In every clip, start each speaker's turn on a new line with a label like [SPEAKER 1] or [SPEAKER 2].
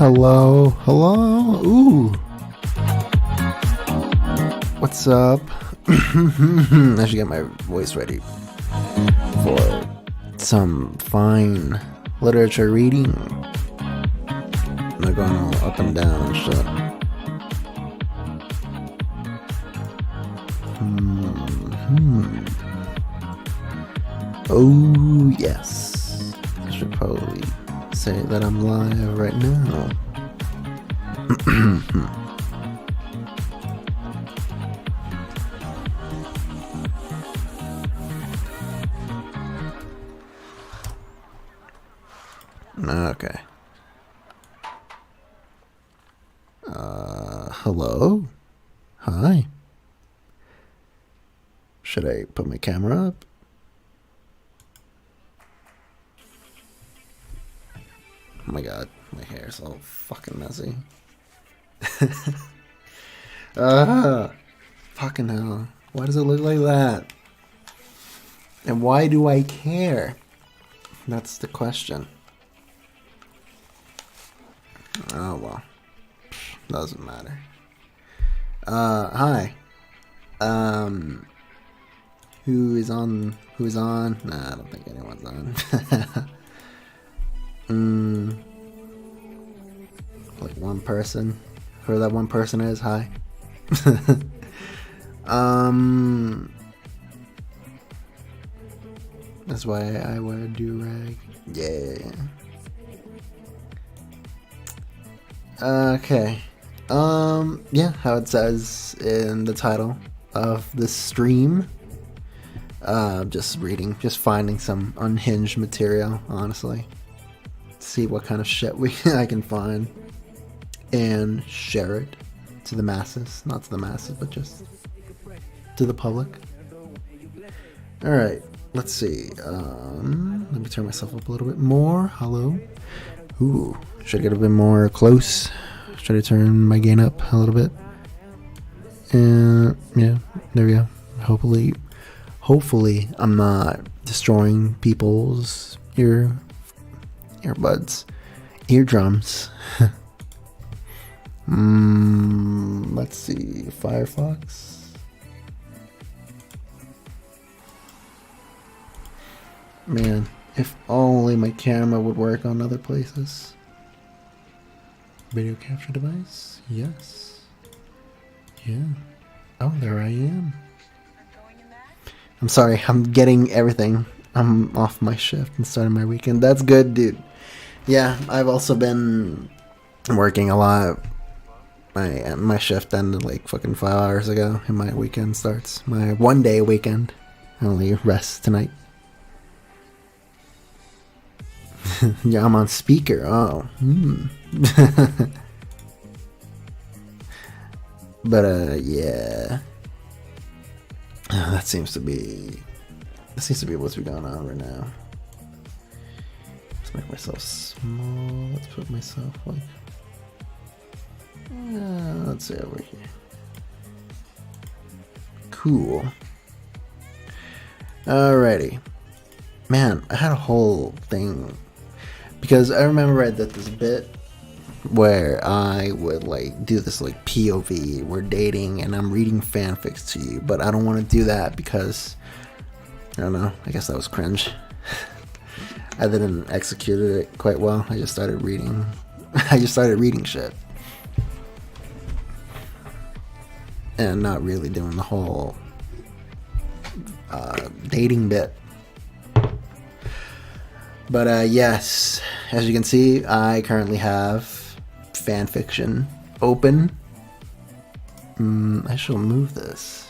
[SPEAKER 1] Hello, hello, ooh. What's up? I should get my voice ready for some fine literature reading. I'm not going all up and down and shit. Oh, yes. I should probably say that I'm live right now. Okay. Hello? Hi. Should I put my camera up? Oh my god, my hair's all fucking messy. Fucking hell. Why does it look like that? And why do I care? That's the question. Oh well. Doesn't matter. Hi. Who is on? Who's on? Nah, I don't think anyone's on. Like one person. Who that one person is? Hi. That's why I wear a do-rag. Yeah. Okay. Yeah, how it says in the title of this stream. Just reading, just finding some unhinged material, honestly. See what kind of shit I can find and share it to the masses. Not to the masses, but just to the public. Alright, let's see. Let me turn myself up a little bit more. Hello. Ooh, should I get a bit more close? Should I turn my gain up a little bit? Yeah, there we go. Hopefully I'm not destroying people's earbuds, eardrums. Let's see, Firefox. Man, if only my camera would work on other places. Video capture device? Yes. Yeah. Oh, there I am. I'm sorry, I'm getting everything. I'm off my shift and starting my weekend. That's good, dude. Yeah, I've also been working a lot. My shift ended like fucking 5 hours ago, and my weekend starts. My 1 day weekend. I only rest tonight. Yeah, I'm on speaker. Oh. But yeah. That seems to be what's going on right now. Let's make myself small. Let's put myself like. Let's see over here. Cool. Alrighty. Man, I had a whole thing because I remember I did this bit where I would like do this like POV, we're dating and I'm reading fanfics to you, but I don't want to do that because I don't know, I guess that was cringe. I didn't execute it quite well. I just started reading shit and not really doing the whole dating bit. But yes, as you can see, I currently have fanfiction open. I shall move this.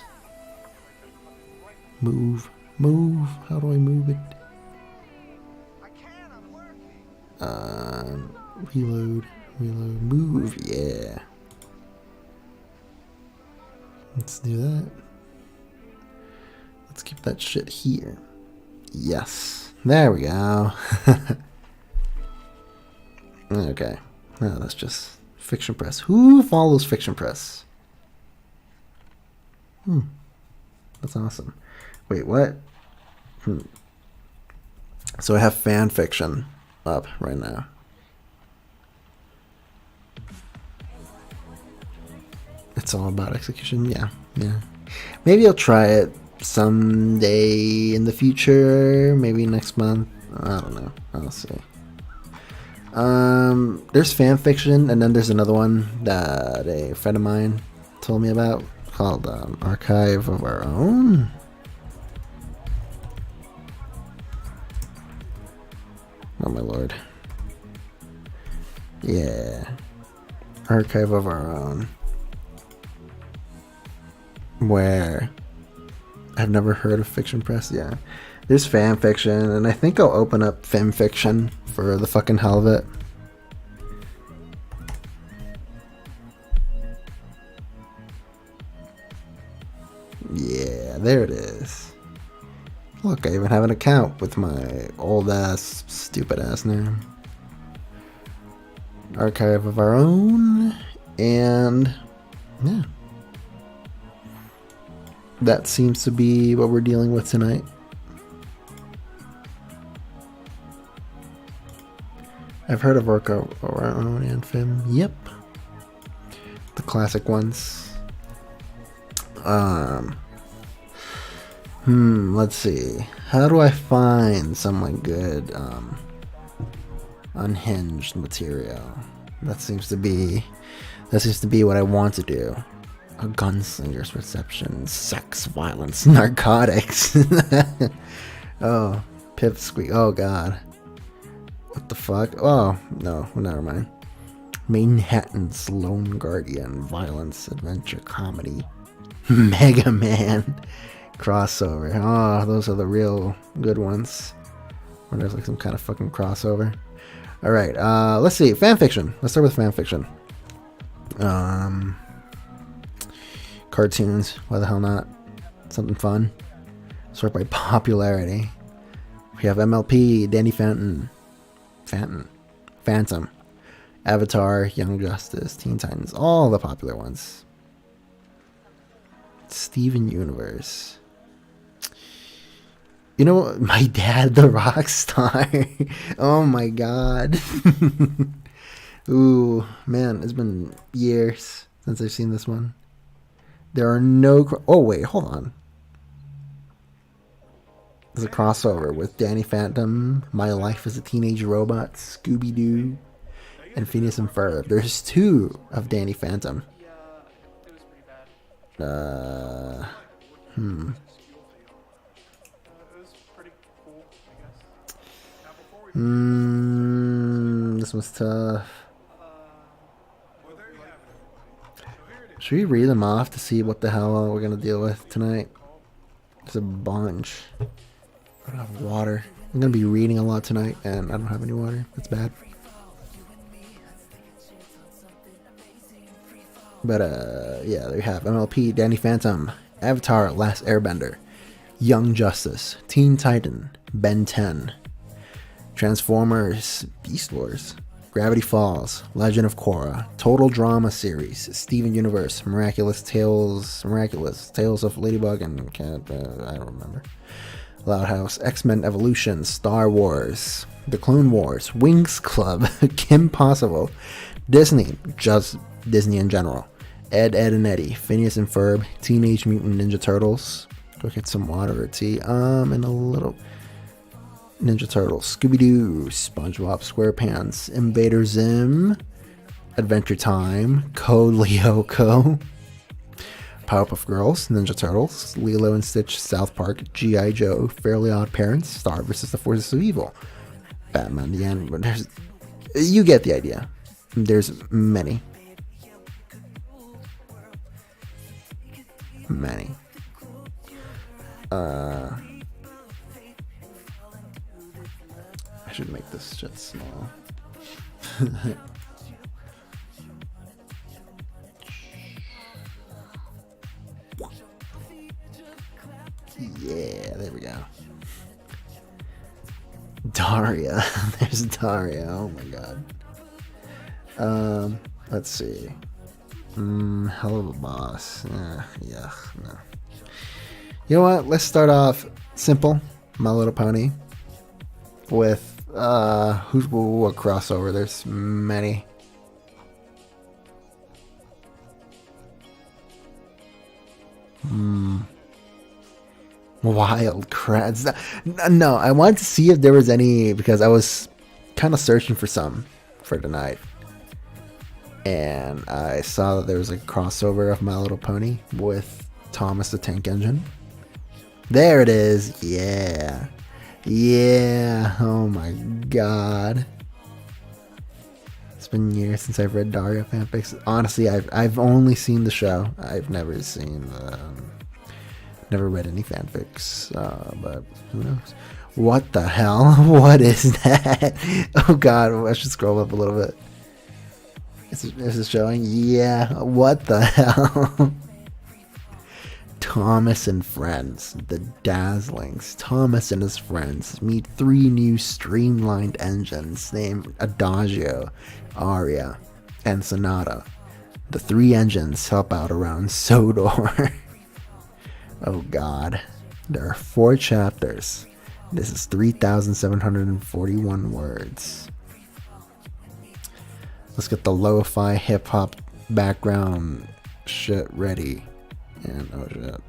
[SPEAKER 1] Move. How do I move it? Reload, move, yeah. Let's do that. Let's keep that shit here. Yes. There we go. Okay. No, that's just Fiction Press. Who follows Fiction Press? That's awesome. Wait, what? So I have fan fiction up right now. It's all about execution. Yeah. Maybe I'll try it someday in the future. Maybe next month. I don't know. I'll see. There's fan fiction, and then there's another one that a friend of mine told me about called Archive of Our Own. Oh my lord. Yeah. Archive of Our Own. Where I've never heard of Fiction Press. Yeah. There's fan fiction, and I think I'll open up fem fiction for the fucking hell of it. Yeah, there it is. Look, I even have an account with my old ass, stupid ass name. Archive of Our Own, and yeah. That seems to be what we're dealing with tonight. I've heard of Archive of Our Own and Fem. Yep. The classic ones. Let's see. How do I find some like good unhinged material? That seems to be what I want to do. A gunslinger's reception, sex, violence, narcotics. Oh, pipsqueak. Oh god. What the fuck? Oh, no, never mind. Manhattan's Lone Guardian, violence, adventure, comedy. Mega Man crossover. Oh, those are the real good ones. When there's like some kind of fucking crossover. Alright, let's see. Fanfiction. Let's start with fanfiction. Cartoons. Why the hell not? Something fun. Sort by popularity. We have MLP, Danny Phantom, Avatar, Young Justice, Teen Titans, all the popular ones. Steven Universe. You know, my dad, the rock star. Oh my god. Ooh, man, it's been years since I've seen this one. There are no... Oh, wait, hold on. There's a crossover with Danny Phantom, My Life as a Teenage Robot, Scooby-Doo, and Phineas and Ferb. There's 2 of Danny Phantom. This was tough. Should we read them off to see what the hell we're gonna deal with tonight? There's a bunch. I don't have water. I'm gonna be reading a lot tonight, and I don't have any water. That's bad. But yeah, there you have MLP, Danny Phantom, Avatar, Last Airbender, Young Justice, Teen Titan, Ben 10, Transformers, Beast Wars, Gravity Falls, Legend of Korra, Total Drama Series, Steven Universe, Miraculous Tales of Ladybug and Cat, I don't remember. Loud House, X-Men Evolution, Star Wars, The Clone Wars, Winx Club, Kim Possible, Disney, just Disney in general, Ed, Edd and Eddy, Phineas and Ferb, Teenage Mutant Ninja Turtles, go get some water or tea, and a little Ninja Turtles, Scooby-Doo, SpongeBob SquarePants, Invader Zim, Adventure Time, Code Lyoko, Powerpuff Girls, Ninja Turtles, Lilo and Stitch, South Park, G.I. Joe, Fairly Odd Parents, Star vs. the Forces of Evil, Batman the Animated. There's, you get the idea. There's many. I should make this shit small. Yeah, there we go. Daria. There's Daria. Oh my god. Let's see. Hell of a boss. Yeah, no. You know what? Let's start off simple. My Little Pony. With who's what crossover? There's many. Wild Kratts. No, I wanted to see if there was any because I was kind of searching for some for tonight. And I saw that there was a crossover of My Little Pony with Thomas the Tank Engine. There it is. Yeah. Yeah. Oh my god. It's been years since I've read Daria fanfics. Honestly, I've only seen the show. I've never seen never read any fanfics. But who knows? What the hell? What is that? Oh god, I should scroll up a little bit. Is this showing? Yeah. What the hell? Thomas and Friends, the Dazzlings. Thomas and his friends meet 3 new streamlined engines named Adagio, Aria, and Sonata. The 3 engines help out around Sodor. Oh god. There are 4 chapters. This is 3,741 words. Let's get the lo-fi hip-hop background shit ready. And oh shit.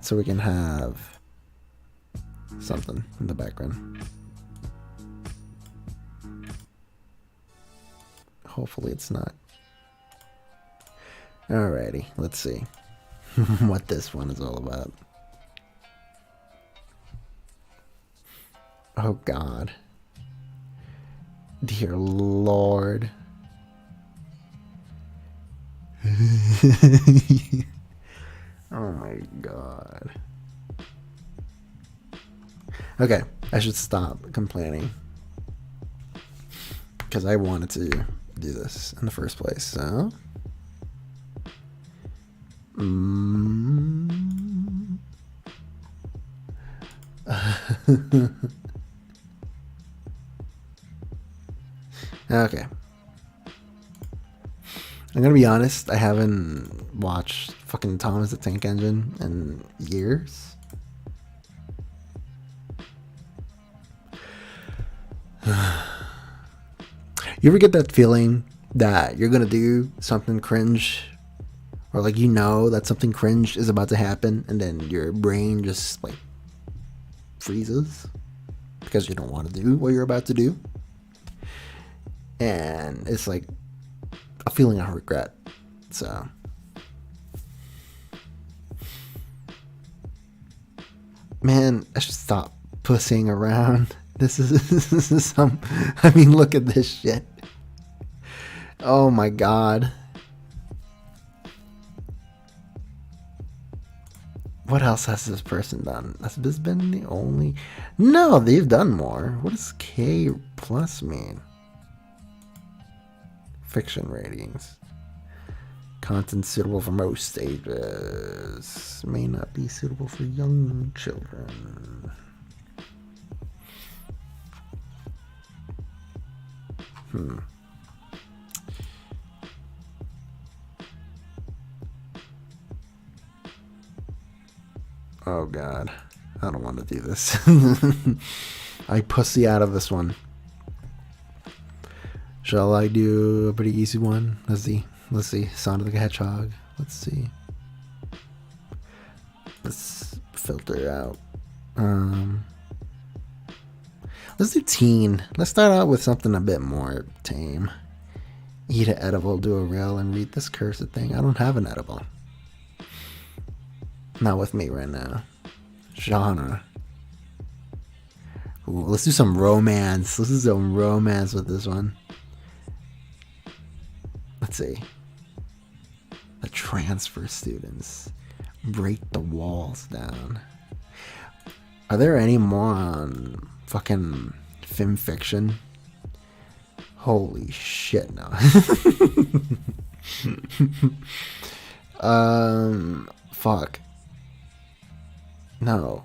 [SPEAKER 1] so we can have something in the background. Hopefully it's not. Alrighty, let's see what this one is all about. Oh God. Dear Lord. Oh my God. Okay, I should stop complaining. Because I wanted to do this in the first place, so. Okay. I'm gonna be honest, I haven't watched fucking Thomas the Tank Engine in years. You ever get that feeling that you're gonna do something cringe, or like you know that something cringe is about to happen, and then your brain just like freezes because you don't want to do what you're about to do, and it's like a feeling of regret. So man, I should stop pussying around. This is some, I mean, look at this shit. Oh my God. What else has this person done? Has this been the only? No, they've done more. What does K plus mean? Fiction ratings. Content suitable for most ages. May not be suitable for young children. Oh God, I don't want to do this. I pussy out of this one. Shall I do a pretty easy one? Let's see. Sonic the Hedgehog. Let's see. Let's filter out. Let's do teen. Let's start out with something a bit more tame. Eat an edible, do a reel, and read this cursed thing. I don't have an edible. Not with me right now. Genre. Ooh, let's do some romance. Let's do some romance with this one. Let's see. The transfer students. Break the walls down. Are there any more on fucking film fiction? Holy shit, no. Fuck. No.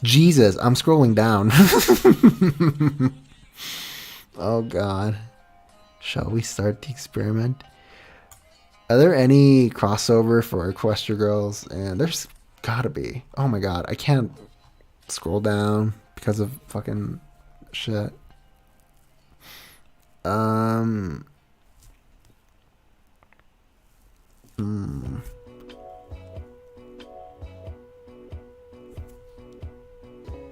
[SPEAKER 1] Jesus, I'm scrolling down. Oh God. Shall we start the experiment? Are there any crossover for Equestria Girls? And there's gotta be. Oh my God, I can't scroll down because of fucking shit.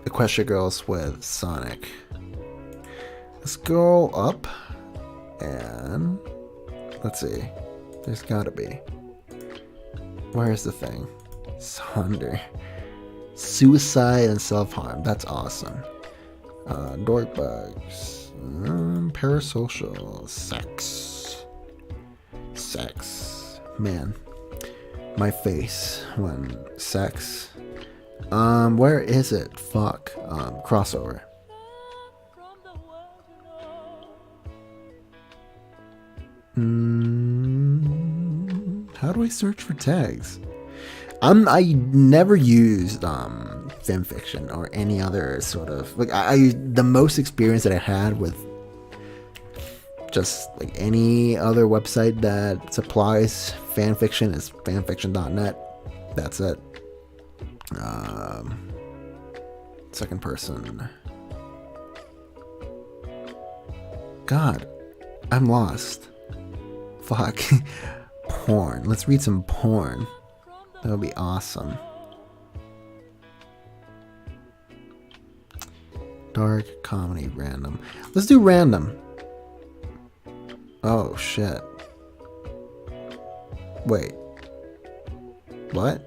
[SPEAKER 1] Equestria Girls with Sonic. Let's go up and let's see. There's gotta be. Where's the thing? Sonder. Suicide and self-harm. That's awesome. Dork bugs. Parasocial. Sex. Man. My face when sex. Where is it? Fuck. Crossover. How do I search for tags? I never used fanfiction or any other sort of like the most experience that I had with just like any other website that supplies fanfiction is fanfiction.net. That's it. Second person. God, I'm lost. Fuck. Porn. Let's read some porn. That would be awesome. Dark, comedy, random. Let's do random. Oh, shit. Wait. What?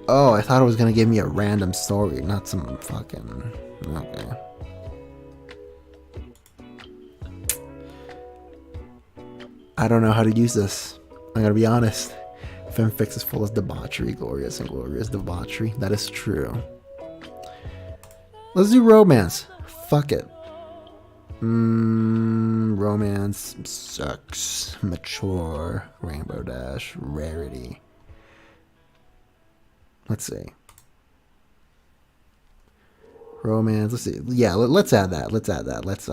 [SPEAKER 1] Oh, I thought it was gonna give me a random story, not some fucking... Okay. I don't know how to use this. I'm gonna be honest. Fanfics is full of debauchery, glorious and glorious debauchery. That is true. Let's do romance. Fuck it. Romance, sucks, mature, rainbow dash, rarity. Let's see. Romance, let's see. Yeah, let's add that. Let's add that. Let's,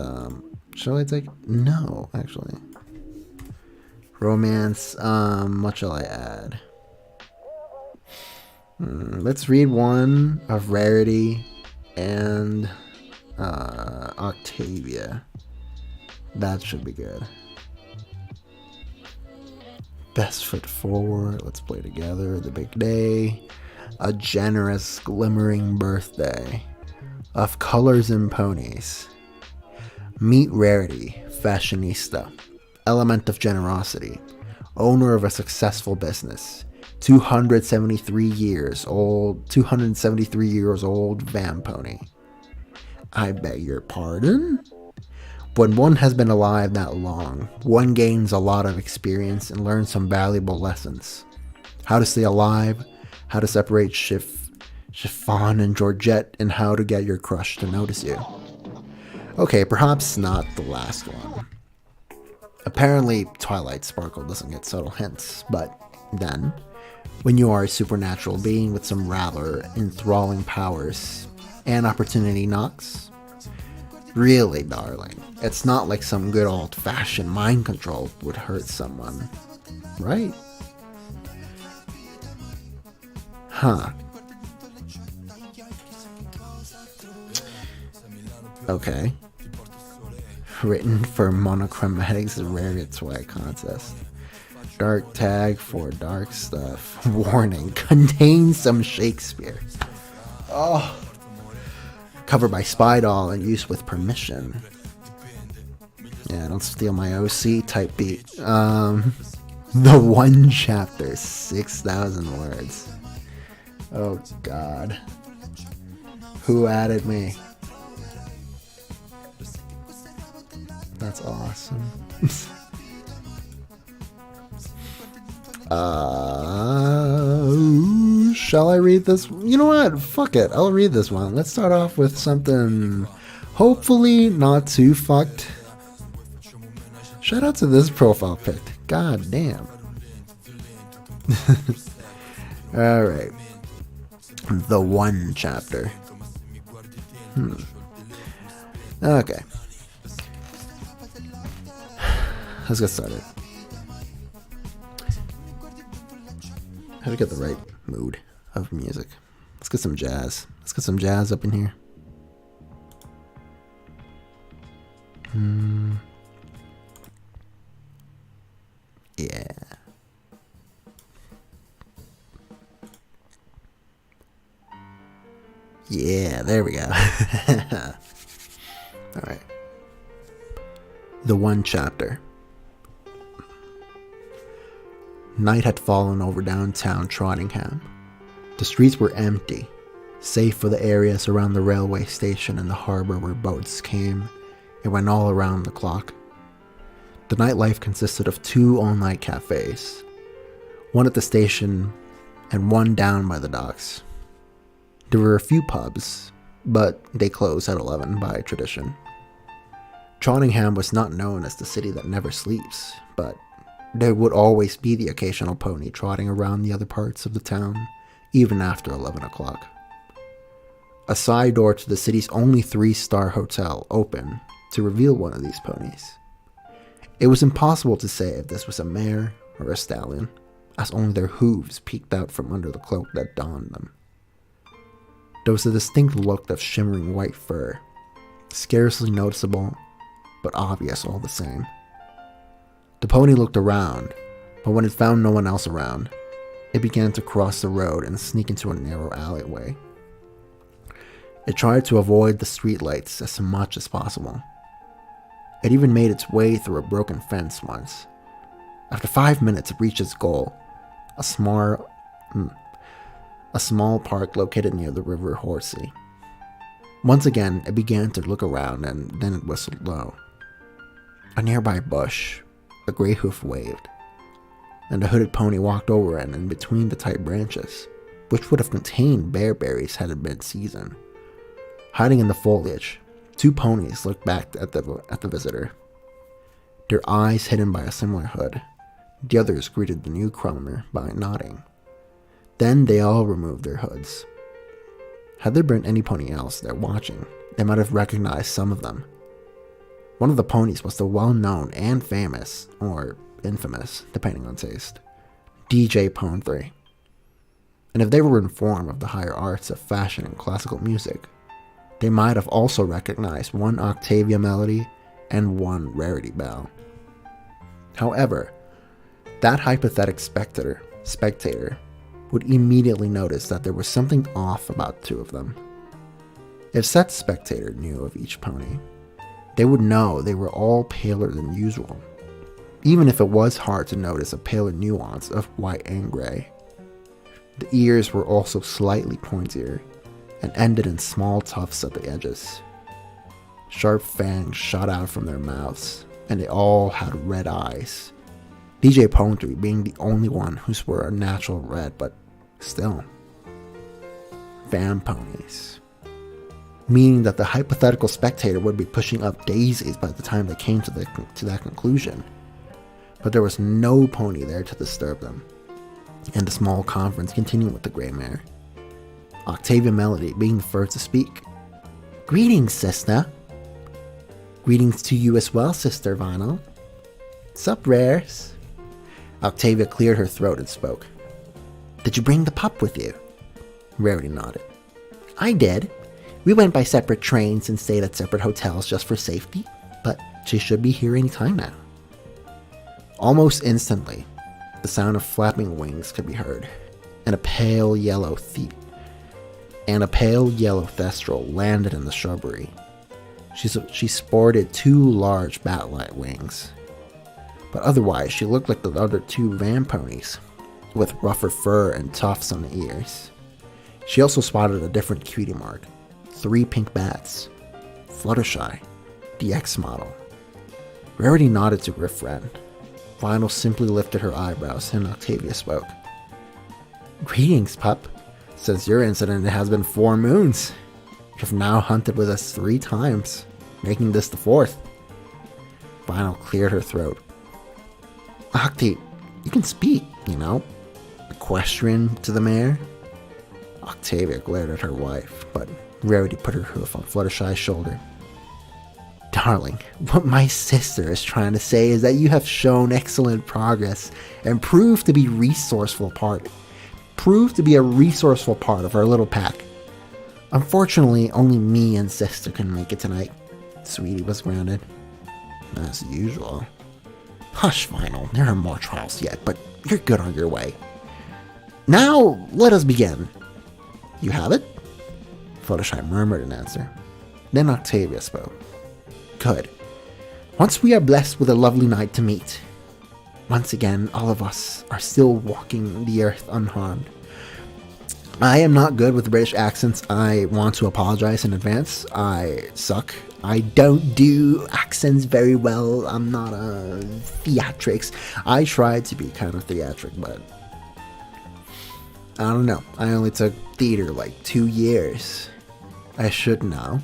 [SPEAKER 1] shall I take? No, actually. Romance, what shall I add? Let's read one of rarity and Octavia. That should be good. Best foot forward. Let's play together. The big day. A generous, glimmering birthday. Of colors and ponies. Meet rarity. Fashionista. Element of generosity. Owner of a successful business. 273 years old van pony. I beg your pardon? When one has been alive that long, one gains a lot of experience and learns some valuable lessons. How to stay alive, how to separate chiffon and Georgette, and how to get your crush to notice you. Okay, perhaps not the last one. Apparently, Twilight Sparkle doesn't get subtle hints, but then, when you are a supernatural being with some rather enthralling powers, and opportunity knocks, really, darling, it's not like some good old-fashioned mind control would hurt someone, right? Huh. Okay. Written for Monochromatics Rarity contest. Dark tag for dark stuff. Warning, contains some Shakespeare. Oh. Covered by Spy Doll and used with permission. Yeah, don't steal my OC type beat. The one chapter, 6,000 words. Oh God. Who added me? That's awesome. Shall I read this? You know what? Fuck it. I'll read this one. Let's start off with something hopefully not too fucked. Shout out to this profile pic. God damn. Alright. The one chapter. Okay. Let's get started. How to get the right mood of music. Let's get some jazz. Let's get some jazz up in here. Yeah. Yeah, there we go. Alright. The one chapter. Night had fallen over downtown Trottingham. The streets were empty, save for the areas around the railway station and the harbour where boats came and went all around the clock. The nightlife consisted of 2 all-night cafes, one at the station and one down by the docks. There were a few pubs, but they closed at 11 by tradition. Trottingham was not known as the city that never sleeps, but there would always be the occasional pony trotting around the other parts of the town, even after 11 o'clock. A side door to the city's only 3-star hotel opened to reveal one of these ponies. It was impossible to say if this was a mare or a stallion, as only their hooves peeked out from under the cloak that donned them. There was a distinct look of shimmering white fur, scarcely noticeable, but obvious all the same. The pony looked around, but when it found no one else around, it began to cross the road and sneak into a narrow alleyway. It tried to avoid the streetlights as much as possible. It even made its way through a broken fence once. After 5 minutes, it reached its goal, a small park located near the river Horsey. Once again, it began to look around, and then it whistled low. A nearby bush, a gray hoof waved, and a hooded pony walked over and in between the tight branches, which would have contained bearberries had it been season. Hiding in the foliage, 2 ponies looked back at the visitor, their eyes hidden by a similar hood. The others greeted the newcomer by nodding. Then they all removed their hoods. Had there been any pony else there watching, they might have recognized some of them. One of the ponies was the well-known and famous, or infamous, depending on taste, DJ Pone 3. And if they were informed of the higher arts of fashion and classical music, they might have also recognized one Octavia melody and one Rarity Bell. However, that hypothetical spectator would immediately notice that there was something off about 2 of them. If said spectator knew of each pony, they would know they were all paler than usual, even if it was hard to notice a paler nuance of white and gray. The ears were also slightly pointier and ended in small tufts at the edges. Sharp fangs shot out from their mouths, and they all had red eyes. DJ Pone 3 being the only one whose were a natural red, but still. Van ponies. Meaning that the hypothetical spectator would be pushing up daisies by the time they came to that conclusion. But there was no pony there to disturb them, and the small conference continued with the gray mare. Octavia Melody being the first to speak. "Greetings, sister." "Greetings to you as well, Sister Vinyl." "Sup, rares?" Octavia cleared her throat and spoke. "Did you bring the pup with you?" Rarity nodded. "I did. We went by separate trains and stayed at separate hotels just for safety, but she should be here any time now." Almost instantly, the sound of flapping wings could be heard, and a pale yellow thestral landed in the shrubbery. She sported 2 large bat-like wings, but otherwise she looked like the other 2 van ponies, with rougher fur and tufts on the ears. She also spotted a different cutie mark, 3 pink bats. Fluttershy, the X model. Rarity nodded to her friend. Vinyl simply lifted her eyebrows and Octavia spoke. "Greetings, pup. Since your incident, it has been 4 moons. You have now hunted with us 3 times, making this the 4th. Vinyl cleared her throat. "Octi, you can speak, you know. Equestrian to the mare." Octavia glared at her wife, but Rarity put her hoof on Fluttershy's shoulder. "Darling, what my sister is trying to say is that you have shown excellent progress and proved to be a resourceful part of our little pack. Unfortunately, only me and sister can make it tonight. Sweetie was grounded." "As usual." "Hush, Vinyl, there are more trials yet, but you're good on your way. Now, let us begin." "You have it?" Fluttershy murmured in answer. Then Octavia spoke. "Good. Once we are blessed with a lovely night to meet. Once again, all of us are still walking the earth unharmed. I am not good with British accents. I want to apologize in advance. I suck. I don't do accents very well. I'm not a theatrics. I tried to be kind of theatric, but I don't know. I only took theater like 2 years. I should know.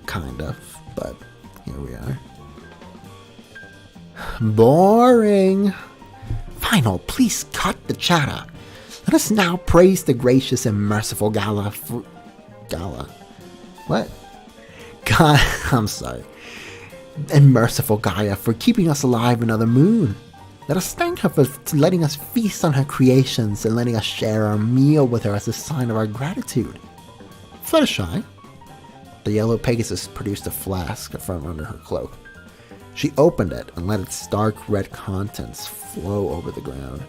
[SPEAKER 1] Kind of, but here we are. Boring. Vinyl, please cut the chatter. Let us now praise the gracious and merciful Gala. What? God, I'm sorry. And merciful Gaia for keeping us alive another moon. Let us thank her for letting us feast on her creations and letting us share our meal with her as a sign of our gratitude. Fluttershy." The yellow Pegasus produced a flask from under her cloak. She opened it and let its dark red contents flow over the ground.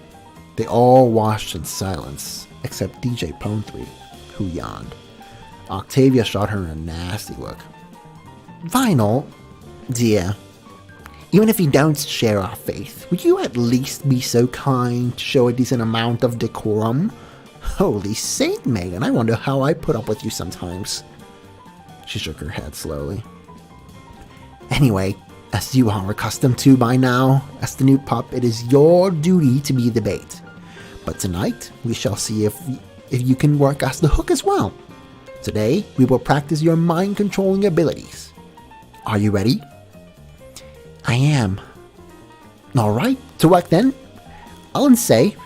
[SPEAKER 1] They all watched in silence, except DJ Pone 3, who yawned. Octavia shot her a nasty look. Vinyl, dear, even if you don't share our faith, would you at least be so kind to show a decent amount of decorum? Holy Saint Megan, I wonder how I put up with you sometimes. She shook her head slowly. Anyway, as you are accustomed to by now, as the new pup, it is your duty to be the bait. But tonight, we shall see if you can work as the hook as well. Today, we will practice your mind-controlling abilities. Are you ready? I am. Alright, to work then. I'll say,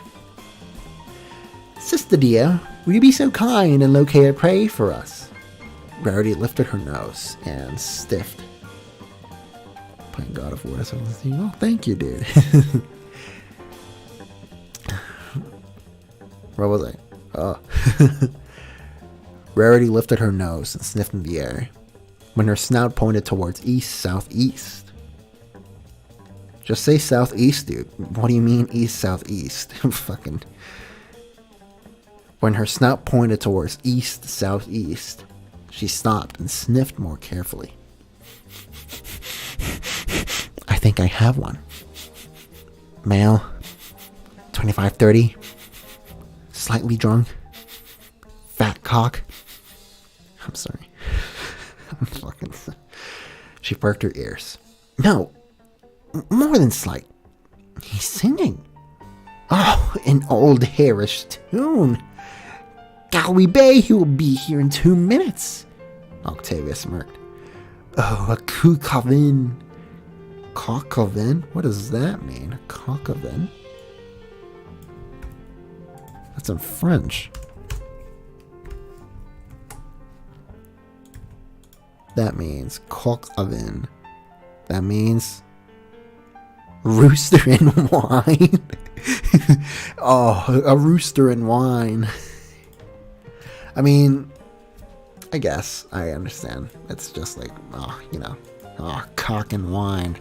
[SPEAKER 1] Sister dear, will you be so kind and locate a prey for us? Rarity lifted her nose and stiffed. Playing God of War. Oh, thank you, dude. Where was I? Oh. Rarity lifted her nose and sniffed in the air, when her snout pointed towards east-southeast. Just say southeast, dude. What do you mean east-southeast? Fucking. When her snout pointed towards east-southeast, she stopped and sniffed more carefully. I think I have one. Male, 25-30, slightly drunk, fat cock. I'm sorry. I'm fucking... She perked her ears. No, more than slight. He's singing. Oh, an old hairish tune. Galway Bay, he will be here in 2 minutes. Octavia smirked. Oh, a cookavin. Cockavin? What does that mean? A cockavin? That's in French. That means cockavin. That means rooster and wine. Oh, a rooster and wine. I mean, I guess I understand. It's just like, cock and wine.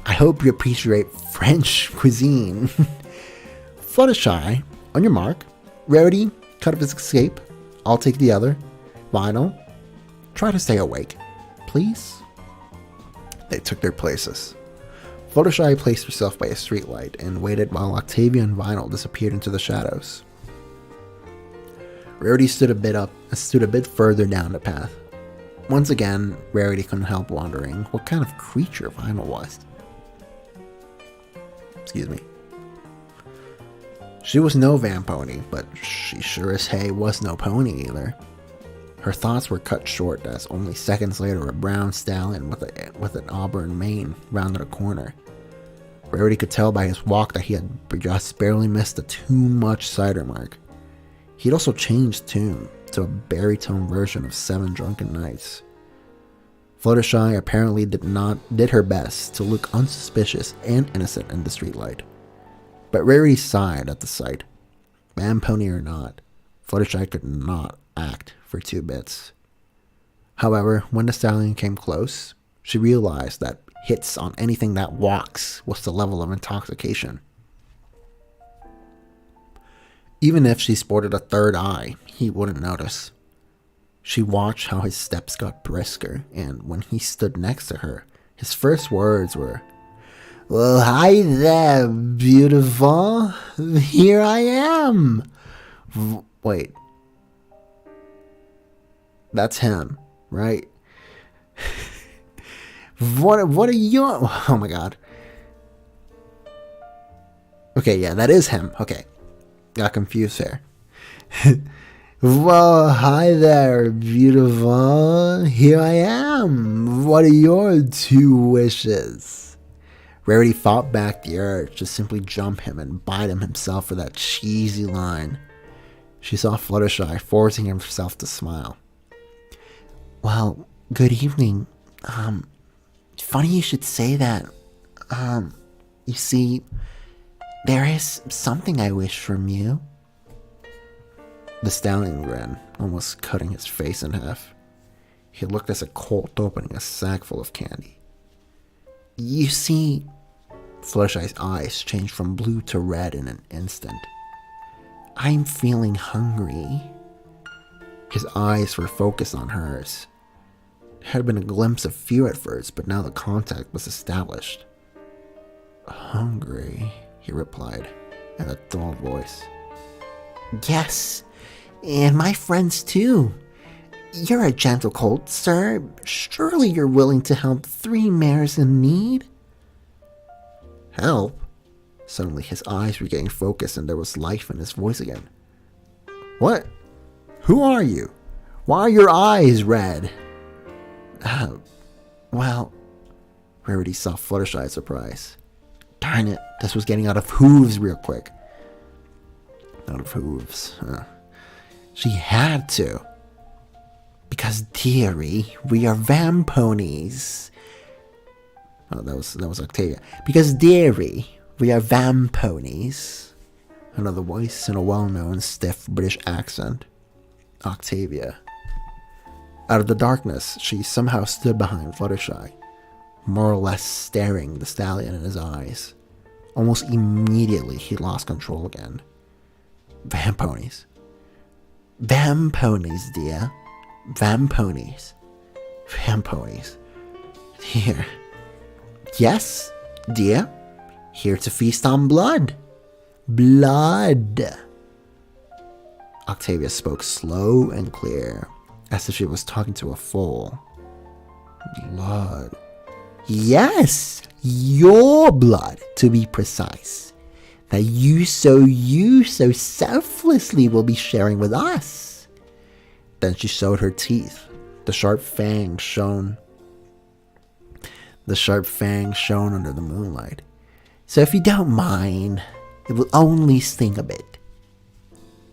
[SPEAKER 1] I hope you appreciate French cuisine. Fluttershy, on your mark. Rarity, cut up his escape. I'll take the other. Vinyl, try to stay awake, please. They took their places. Fluttershy placed herself by a streetlight and waited while Octavia and Vinyl disappeared into the shadows. Rarity stood a bit further down the path. Once again, Rarity couldn't help wondering what kind of creature Vinyl was. Excuse me. She was no vampony, but she sure as hay was no pony either. Her thoughts were cut short as only seconds later a brown stallion with an auburn mane rounded a corner. Rarity could tell by his walk that he had just barely missed the too much cider mark. He'd also changed tune to a baritone version of Seven Drunken Nights. Fluttershy apparently did her best to look unsuspicious and innocent in the streetlight. But Rarity sighed at the sight. Vampony or not, Fluttershy could not act for 2 bits. However, when the stallion came close, she realized that hits on anything that walks was the level of intoxication. Even if she sported a third eye, he wouldn't notice. She watched how his steps got brisker, and when he stood next to her, his first words were, "Well, hi there, beautiful. Here I am." Wait. That's him, right? What are you... Oh my god. Okay, yeah, that is him. Okay. Got confused there. Well, hi there, beautiful. Here I am. What are your 2 wishes? Rarity fought back the urge to simply jump him and bite him himself for that cheesy line. She saw Fluttershy forcing himself to smile. Well, good evening. Funny you should say that. You see, there is something I wish from you. The stallion grinned, almost cutting his face in half. He looked as a colt opening a sack full of candy. You see, Fluttershy's eyes changed from blue to red in an instant. I'm feeling hungry. His eyes were focused on hers. There had been a glimpse of fear at first, but now the contact was established. "Hungry," he replied in a dull voice.
[SPEAKER 2] "Yes, and my friends too. You're a gentle colt, sir. Surely you're willing to help 3 mares in need?"
[SPEAKER 1] "Help?" Suddenly his eyes were getting focused and there was life in his voice again. "What? Who are you? Why are your eyes red?"
[SPEAKER 2] Well,
[SPEAKER 1] Rarity saw Fluttershy's surprise. Darn it, this was getting out of hooves real quick. Out of hooves. She had to.
[SPEAKER 2] because, dearie, we are vamponies.
[SPEAKER 1] Oh, that was Octavia.
[SPEAKER 2] Because, dearie, we are vamponies.
[SPEAKER 1] Another voice in a well-known stiff British accent. Octavia. Out of the darkness, she somehow stood behind Fluttershy, more or less staring the stallion in his eyes. Almost immediately, he lost control again. Vamponies.
[SPEAKER 2] Vamponies, dear. Vamponies.
[SPEAKER 1] Vamponies. Here.
[SPEAKER 2] Yes, dear. Here to feast on blood. Blood.
[SPEAKER 1] Octavia spoke slow and clear, as if she was talking to a fool. Blood.
[SPEAKER 2] Yes, your blood, to be precise. That you so selflessly will be sharing with us.
[SPEAKER 1] Then she showed her teeth. The sharp fangs shone under the moonlight.
[SPEAKER 2] So if you don't mind, it will only sting a bit.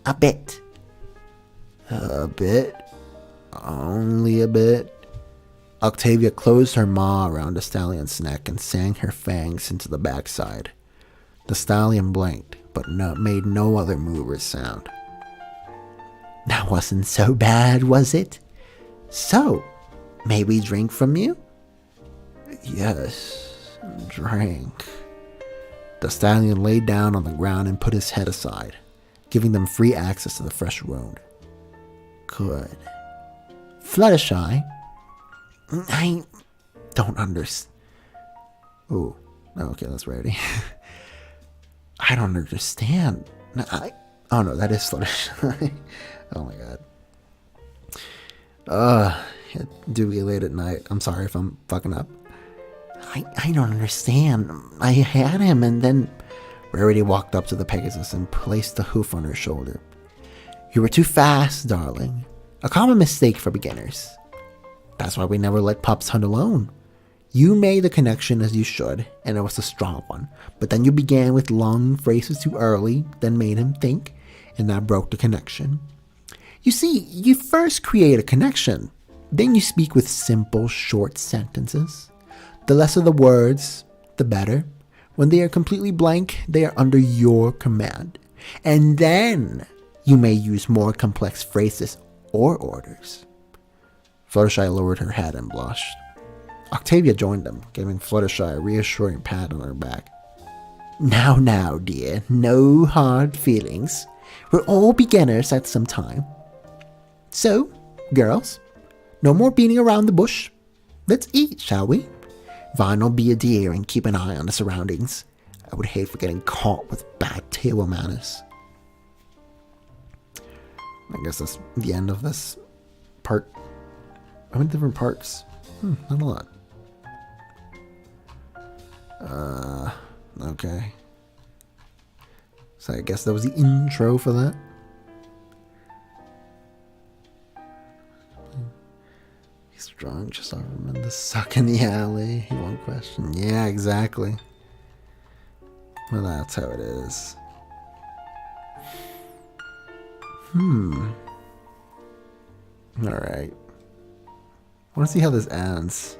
[SPEAKER 2] A bit.
[SPEAKER 1] A bit? Only a bit? Octavia closed her maw around the stallion's neck and sank her fangs into the backside. The stallion blinked, but made no other move or sound.
[SPEAKER 2] That wasn't so bad, was it? So, may we drink from you?
[SPEAKER 1] Yes, drink. The stallion lay down on the ground and put his head aside, giving them free access to the fresh wound.
[SPEAKER 2] Good. Fluttershy, I
[SPEAKER 1] don't understand. Oh, okay, that's Rarity. I don't understand. Oh no, that is Fluttershy. Oh my god. It do get late at night. I'm sorry if I'm fucking up.
[SPEAKER 2] I don't understand. I had him and then...
[SPEAKER 1] Rarity walked up to the Pegasus and placed a hoof on her shoulder.
[SPEAKER 2] You were too fast, darling. A common mistake for beginners. That's why we never let pups hunt alone. You made the connection as you should, and it was a strong one. But then you began with long phrases too early, then made him think, and that broke the connection. You see, you first create a connection, then you speak with simple, short sentences. The lesser the words, the better. When they are completely blank, they are under your command. And then you may use more complex phrases or orders.
[SPEAKER 1] Fluttershy lowered her head and blushed. Octavia joined them, giving Fluttershy a reassuring pat on her back.
[SPEAKER 2] Now, dear, no hard feelings. We're all beginners at some time. So, girls, no more beating around the bush. Let's eat, shall we? Vinyl, be a dear and keep an eye on the surroundings. I would hate for getting caught with bad table manners.
[SPEAKER 1] I guess that's the end of this part. How many different parts? Not a lot. Okay. So I guess that was the intro for that. He's drunk, just off him in the suck in the alley. One question. Yeah, exactly. Well, that's how it is. Alright. I want to see how this ends.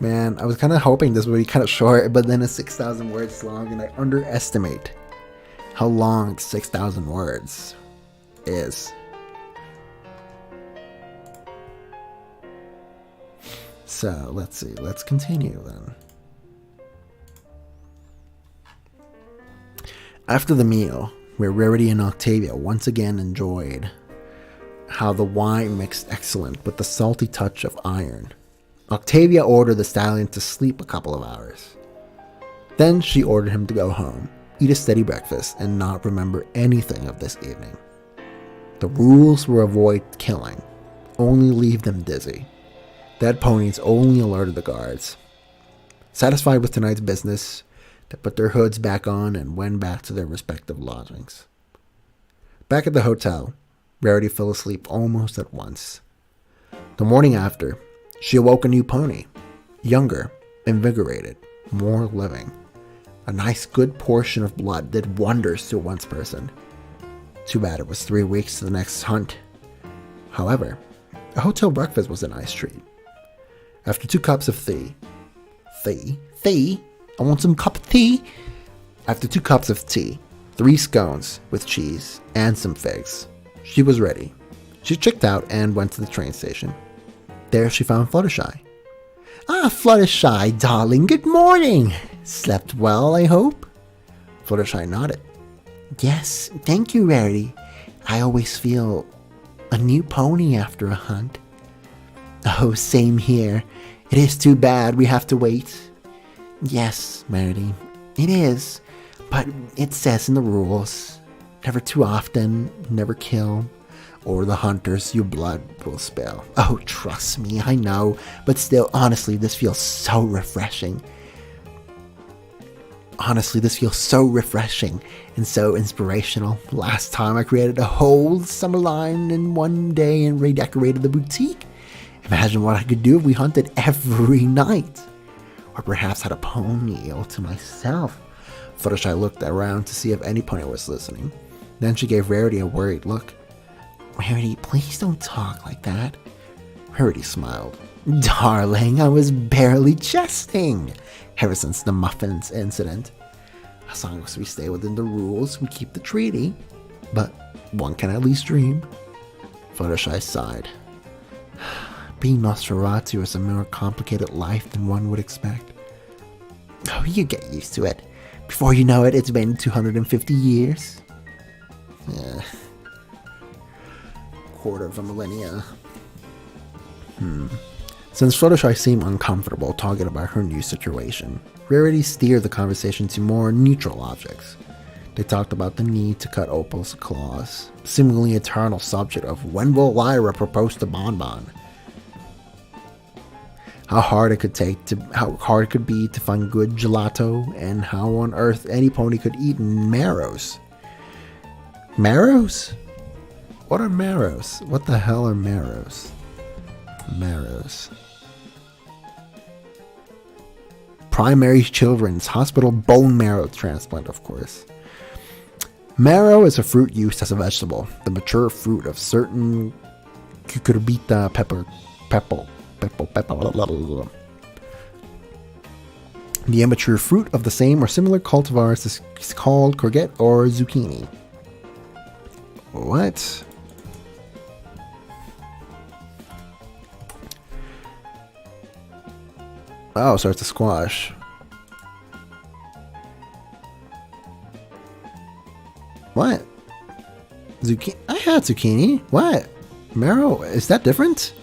[SPEAKER 1] Man, I was kind of hoping this would be kind of short, but then it's 6,000 words long, and I underestimate how long 6,000 words is. So, let's see. Let's continue then. After the meal, where Rarity and Octavia once again enjoyed
[SPEAKER 2] how the wine mixed excellent with the salty touch of iron. Octavia ordered the stallion to sleep a couple of hours. Then she ordered him to go home, eat a steady breakfast, and not remember anything of this evening. The rules were avoid killing, only leave them dizzy. Dead ponies only alerted the guards. Satisfied with tonight's business, they put their hoods back on and went back to their respective lodgings. Back at the hotel, Rarity fell asleep almost at once. The morning after, she awoke a new pony, younger, invigorated, more living. A nice good portion of blood did wonders to one's person. Too bad it was 3 weeks to the next hunt. However, a hotel breakfast was a nice treat. After 2 cups of tea, I want some cup of tea. After 2 cups of tea, 3 scones with cheese, and some figs, she was ready. She checked out and went to the train station. There she found Fluttershy. Ah, Fluttershy, darling, good morning. Slept well, I hope? Fluttershy nodded. Yes, thank you, Rarity. I always feel a new pony after a hunt. Oh, same here. It is too bad we have to wait. Yes, Rarity, it is. But it says in the rules, never too often, never kill, or the hunters your blood will spill. Oh, trust me, I know. But still, honestly, this feels so refreshing. Honestly, this feels so refreshing and so inspirational. Last time I created a whole summer line in one day and redecorated the boutique. Imagine what I could do if we hunted every night. Or perhaps had a pony all to myself. Fluttershy looked around to see if any pony was listening. Then she gave Rarity a worried look. Rarity, please don't talk like that. Rarity smiled. Darling, I was barely jesting. Ever since the muffins incident. As long as we stay within the rules, we keep the treaty. But one can at least dream. Fluttershy sighed. Being Nosferatu is a more complicated life than one would expect. Oh, you get used to it. Before you know it, it's been 250 years. Quarter of a millennia. Since Fluttershy seemed uncomfortable talking about her new situation, Rarity steered the conversation to more neutral objects. They talked about the need to cut Opal's claws, seemingly eternal subject of when will Lyra propose to Bonbon. How hard it could be to find good gelato, and how on earth any pony could eat marrows. Marrows? What are marrows? What the hell are marrows? Marrows. Primary Children's Hospital bone marrow transplant, of course. Marrow is a fruit used as a vegetable, the mature fruit of certain cucurbita pepper. The immature fruit of the same or similar cultivars is called courgette or zucchini. What? Oh, so it's a squash. What? Zucchini? I had zucchini. What? Marrow? Is that different?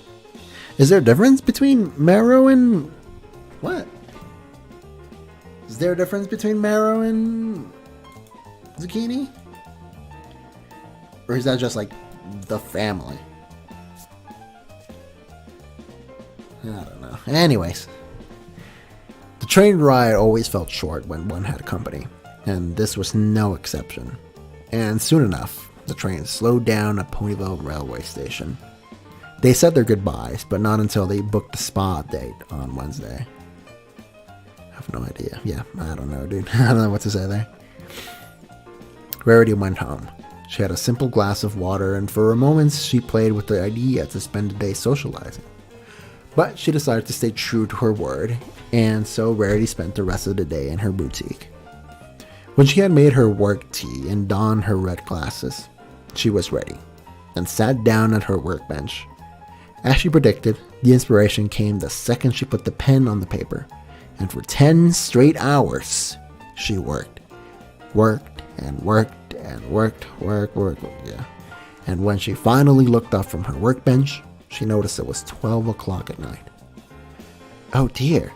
[SPEAKER 2] Is there a difference between marrow and... What? Is there a difference between marrow and zucchini? Or is that just like the family? I don't know. Anyways. The train ride always felt short when one had company, and this was no exception. And soon enough, the train slowed down at Ponyville railway station. They said their goodbyes, but not until they booked the spa date on Wednesday. I have no idea. Yeah, I don't know, dude. I don't know what to say there. Rarity went home. She had a simple glass of water, and for a moment she played with the idea to spend the day socializing. But she decided to stay true to her word, and so Rarity spent the rest of the day in her boutique. When she had made her work tea and donned her red glasses, she was ready, and sat down at her workbench. As she predicted, the inspiration came the second she put the pen on the paper, and for 10 straight hours, she worked. Worked. And when she finally looked up from her workbench, she noticed it was 12 o'clock at night. Oh dear.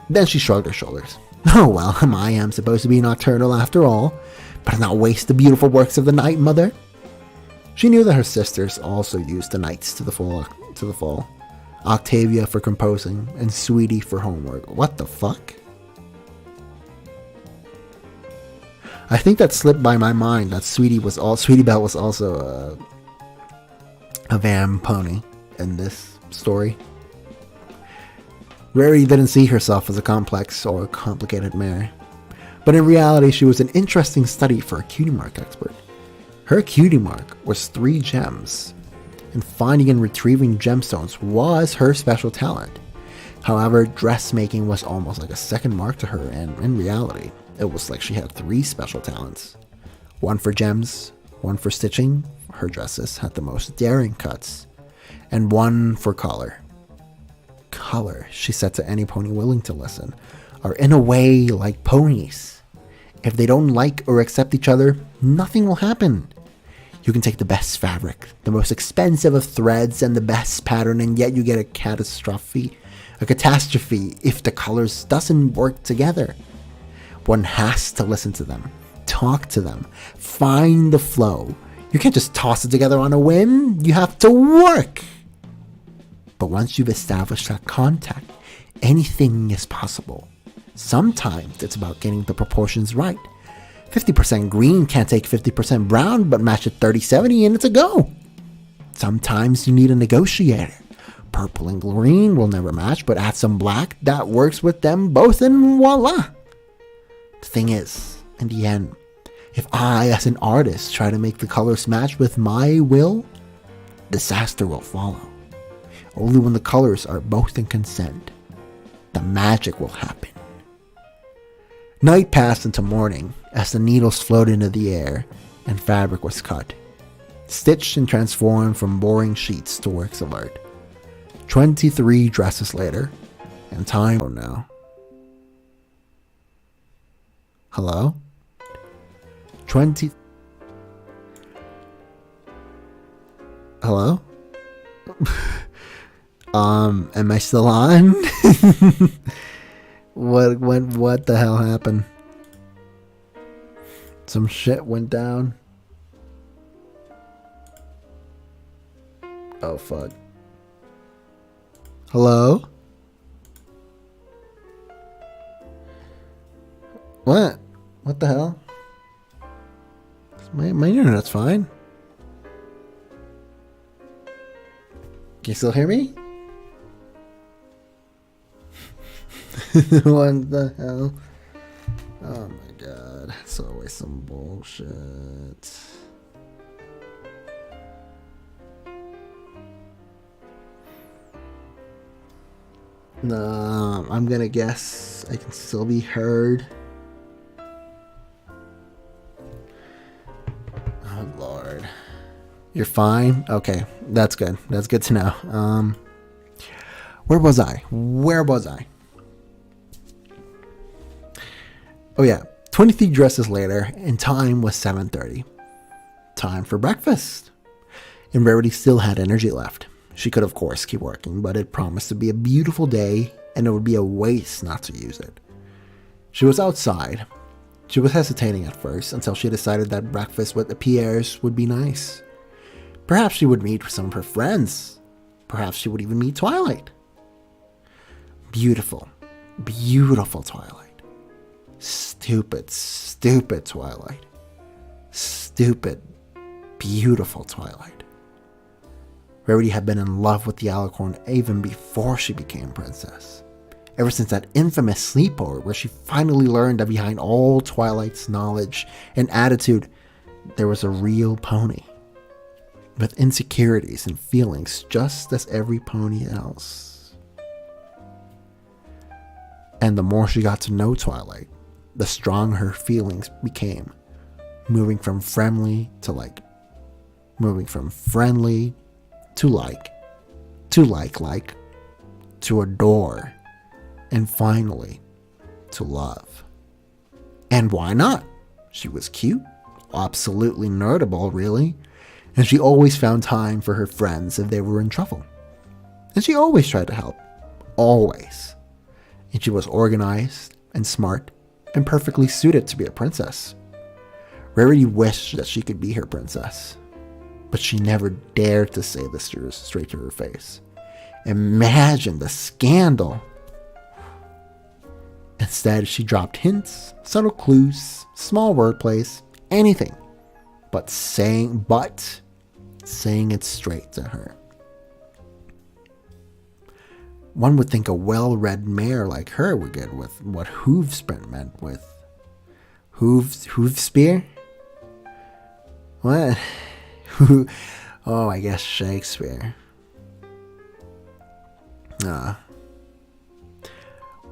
[SPEAKER 2] Then she shrugged her shoulders. Oh well, I am supposed to be nocturnal after all. Better not waste the beautiful works of the night, mother. She knew that her sisters also used the nights to the full. Octavia for composing, and Sweetie for homework. What the fuck? I think that slipped by my mind that Sweetie Belle was also a Vam pony in this story. Rarity didn't see herself as a complex or complicated mare, but in reality she was an interesting study for a cutie mark expert. Her cutie mark was 3 gems, and finding and retrieving gemstones was her special talent. However, dressmaking was almost like a second mark to her, and in reality, it was like she had 3 special talents. One for gems, one for stitching, her dresses had the most daring cuts, and one for color. Color, she said to any pony willing to listen, are in a way like ponies. If they don't like or accept each other, nothing will happen. You can take the best fabric, the most expensive of threads, and the best pattern, and yet you get a catastrophe if the colors doesn't work together. One has to listen to them, talk to them, find the flow. You can't just toss it together on a whim. You have to work. But once you've established that contact, anything is possible. Sometimes it's about getting the proportions right. 50% green can't take 50% brown, but match it 30-70 and it's a go. Sometimes you need a negotiator. Purple and green will never match, but add some black that works with them both and voila. The thing is, in the end, if I as an artist try to make the colors match with my will, disaster will follow. Only when the colors are both in consent, the magic will happen. Night passed into morning as the needles floated into the air and fabric was cut, stitched and transformed from boring sheets to works of art. 23 dresses later, and time now. Hello? 20. Hello? Am I still on? What the hell happened? Some shit went down. Oh fuck. Hello? What? What the hell? My internet's fine. Can you still hear me? What the hell? Oh my god. It's always some bullshit. No, I'm gonna guess I can still be heard. Oh Lord. You're fine? Okay, that's good. That's good to know. Where was I? Oh yeah, 23 dresses later, and time was 7:30. Time for breakfast. And Rarity still had energy left. She could of course keep working, but it promised to be a beautiful day, and it would be a waste not to use it. She was outside. She was hesitating at first until she decided that breakfast with the PHES would be nice. Perhaps she would meet with some of her friends. Perhaps she would even meet Twilight. Beautiful, beautiful Twilight. Stupid, stupid Twilight. Stupid, beautiful Twilight. Rarity had been in love with the Alicorn even before she became princess. Ever since that infamous sleepover where she finally learned that behind all Twilight's knowledge and attitude, there was a real pony. With insecurities and feelings just as every pony else. And the more she got to know Twilight, the stronger her feelings became, moving from friendly to like, moving from friendly to like, to adore, and finally to love. And why not? She was cute, absolutely nerdable, really. And she always found time for her friends if they were in trouble. And she always tried to help. Always. And she was organized and smart and perfectly suited to be a princess. Rarity wished that she could be her princess, but she never dared to say this to her, straight to her face. Imagine the scandal. Instead, she dropped hints, subtle clues, small wordplays, anything but saying it straight to her. One would think a well-read mare like her would get with what hoofsprint meant with hoofspear? What? Oh, I guess Shakespeare.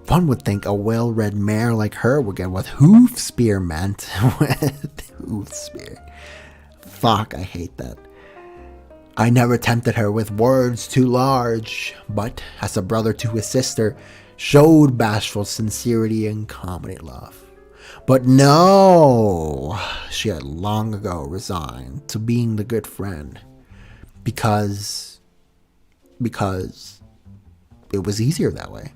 [SPEAKER 2] One would think a well-read mare like her would get what hoofspear meant with hoofspear. Fuck, I hate that. I never tempted her with words too large, but, as a brother to his sister, showed bashful sincerity and comedy love. But no, she had long ago resigned to being the good friend, because it was easier that way.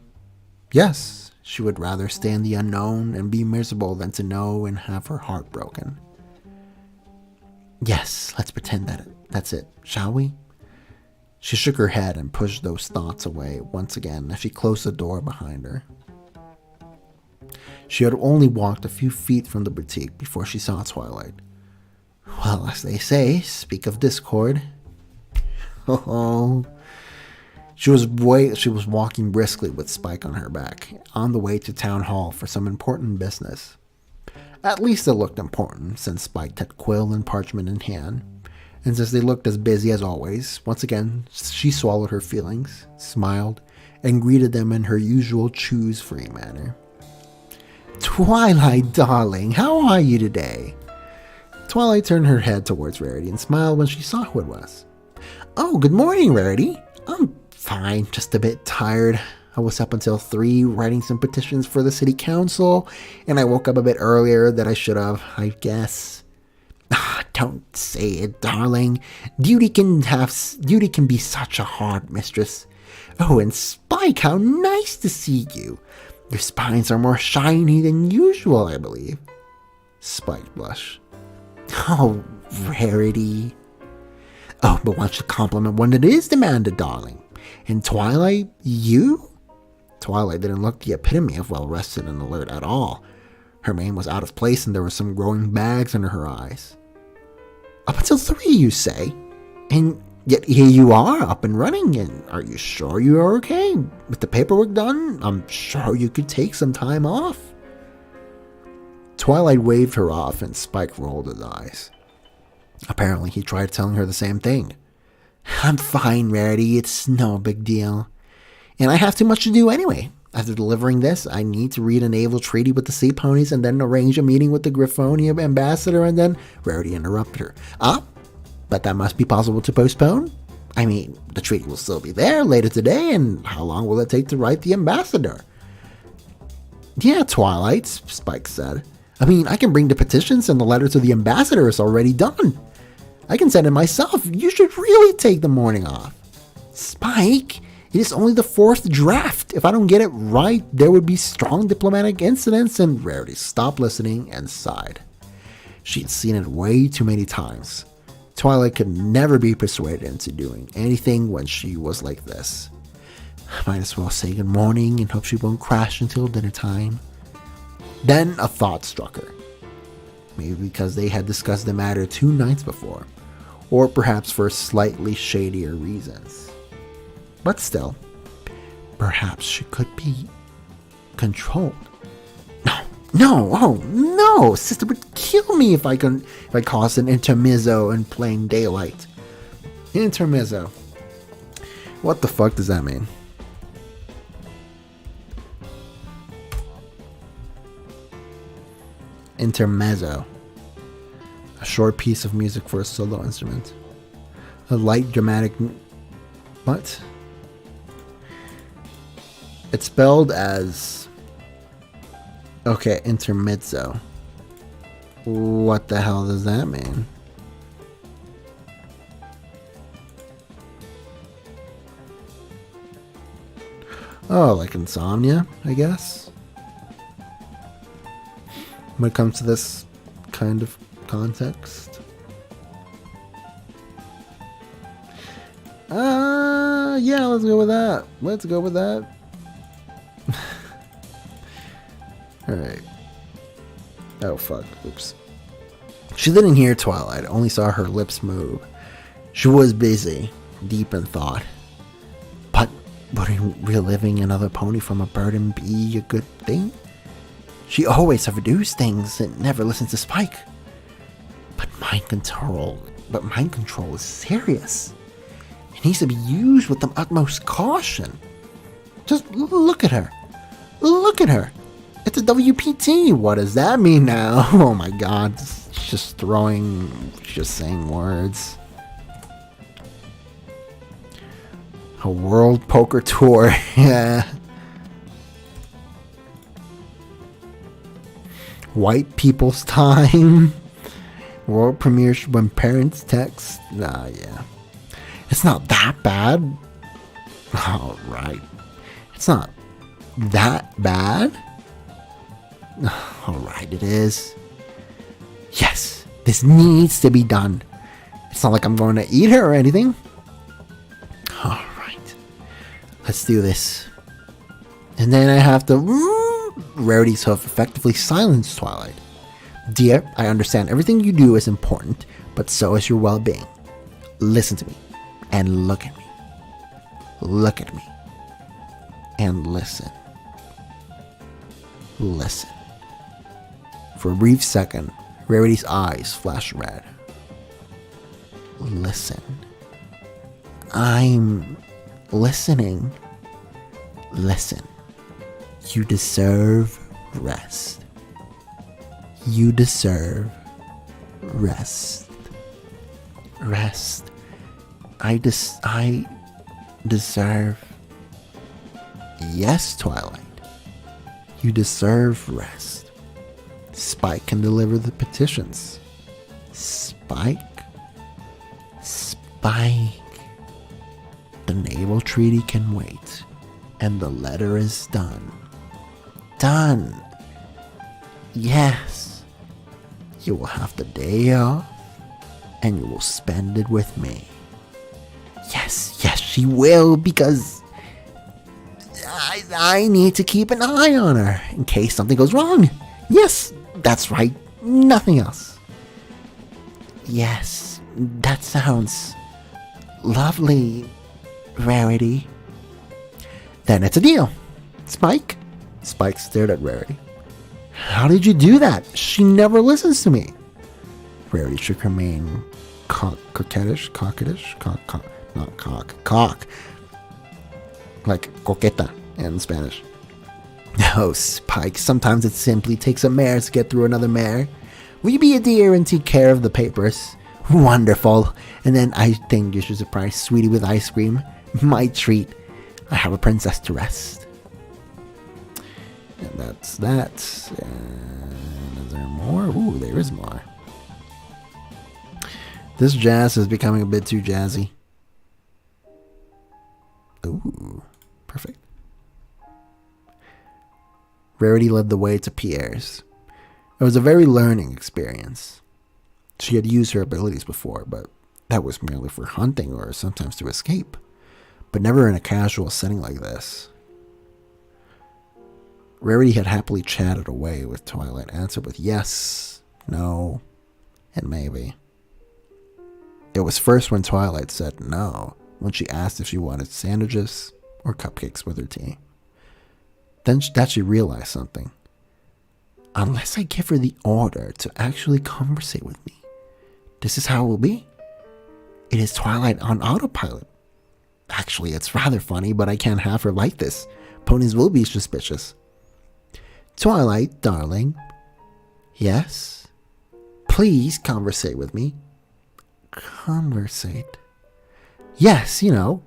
[SPEAKER 2] Yes, she would rather stay in the unknown and be miserable than to know and have her heart broken. Yes, let's pretend that's it, shall we? She shook her head and pushed those thoughts away once again as she closed the door behind her. She had only walked a few feet from the boutique before she saw Twilight. Well, as they say, speak of discord. Oh. She was walking briskly with Spike on her back, on the way to town hall for some important business. At least it looked important, since Spike had quill and parchment in hand. And since they looked as busy as always, once again, she swallowed her feelings, smiled, and greeted them in her usual choose-free manner. Twilight, darling, how are you today? Twilight turned her head towards Rarity and smiled when she saw who it was. Oh, good morning, Rarity. I'm fine, just a bit tired. I was up until 3 writing some petitions for the city council, and I woke up a bit earlier than I should have, I guess. Don't say it, darling. Duty can be such a hard mistress. Oh, and Spike, how nice to see you. Your spines are more shiny than usual, I believe. Spike blushed. Oh, Rarity. Oh, but one should compliment when it is demanded, darling. And Twilight, you? Twilight didn't look the epitome of well-rested and alert at all. Her mane was out of place and there were some growing bags under her eyes. Up until 3, you say? And yet here you are, up and running, and are you sure you are okay? With the paperwork done, I'm sure you could take some time off. Twilight waved her off and Spike rolled his eyes. Apparently he tried telling her the same thing. I'm fine, Rarity, it's no big deal. And I have too much to do anyway. After delivering this, I need to read a naval treaty with the sea ponies and then arrange a meeting with the Griffonia ambassador, and then Rarity interrupted her. But that must be possible to postpone? I mean, the treaty will still be there later today, and how long will it take to write the ambassador? Yeah, Twilight, Spike said. I mean, I can bring the petitions and the letter to the ambassador is already done. I can send it myself. You should really take the morning off. Spike, it is only the 4th draft. If I don't get it right, there would be strong diplomatic incidents, and Rarity stopped listening and sighed. She'd seen it way too many times. Twilight could never be persuaded into doing anything when she was like this. Might as well say good morning and hope she won't crash until dinner time. Then a thought struck her. Maybe because they had discussed the matter 2 nights before, or perhaps for slightly shadier reasons. But still, perhaps she could be controlled. No, sister would kill me if I caused an intermezzo in plain daylight. Intermezzo. What the fuck does that mean? Intermezzo. A short piece of music for a solo instrument. A light dramatic... What? It's spelled as... Okay, intermezzo. What the hell does that mean?
[SPEAKER 1] Oh, like insomnia, I guess. When it comes to this kind of context. Yeah, let's go with that. Let's go with that. Alright. Oh, fuck. Oops. She didn't hear Twilight, only saw her lips move. She was busy, deep in thought. But wouldn't reliving another pony from a burden be a good thing? She always overdoes things and never listens to Spike. But mind control is serious. It needs to be used with the utmost caution. Just look at her. Look at her. It's a WPT. What does that mean now? Oh my god. Just saying words. A World Poker Tour. Yeah. White People's Time. World premieres when parents text. Nah, yeah. It's not that bad. Alright. It's not that bad. Alright, it is. Yes, this needs to be done. It's not like I'm going to eat her or anything. Alright. Let's do this. And then I have to... Rarities have effectively silenced Twilight. Dear, I understand everything you do is important, but so is your well-being. Listen to me. And look at me. Look at me. And listen. Listen. For a brief second, Rarity's eyes flashed red. Listen. I'm listening. Listen. You deserve rest. You deserve rest. Rest. I deserve... Yes, Twilight. You deserve rest. Spike can deliver the petitions. Spike? Spike. The naval treaty can wait. And the letter is done. Done. Yes. You will have the day off. And you will spend it with me. Yes, she will, because I need to keep an eye on her in case something goes wrong. Yes, that's right. Nothing else. Yes, that sounds lovely, Rarity. Then it's a deal. Spike? Spike stared at Rarity. How did you do that? She never listens to me. Rarity shook her mane. Coquettish? Not cock. Like coqueta in Spanish. Oh, Spike, sometimes it simply takes a mare to get through another mare. Will you be a dear and take care of the papers? Wonderful. And then I think you should surprise Sweetie with ice cream. My treat. I have a princess to rest. And that's that. And is there more? Ooh, there is more. This jazz is becoming a bit too jazzy. Ooh, perfect. Rarity led the way to PHES. It was a very learning experience. She had used her abilities before, but that was merely for hunting or sometimes to escape, but never in a casual setting like this. Rarity had happily chatted away with Twilight, answered with yes, no, and maybe. It was first when Twilight said no, when she asked if she wanted sandwiches or cupcakes with her tea. Then she realized something. Unless I give her the order to actually conversate with me, this is how it will be. It is Twilight on autopilot. Actually, it's rather funny, but I can't have her like this. Ponies will be suspicious. Twilight, darling. Yes? Please conversate with me. Conversate? Yes,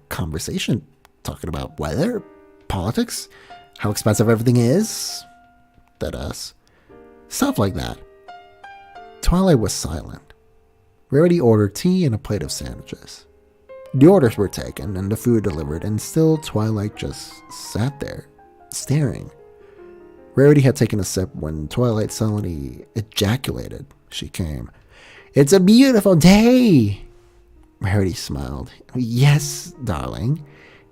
[SPEAKER 1] conversation. Talking about weather, politics, how expensive everything is. Deadass. Stuff like that. Twilight was silent. Rarity ordered tea and a plate of sandwiches.
[SPEAKER 2] The orders were taken and the food delivered, and still Twilight just sat there, staring. Rarity had taken a sip when Twilight suddenly ejaculated. She came. "It's a beautiful day!" Rarity smiled. "Yes, darling,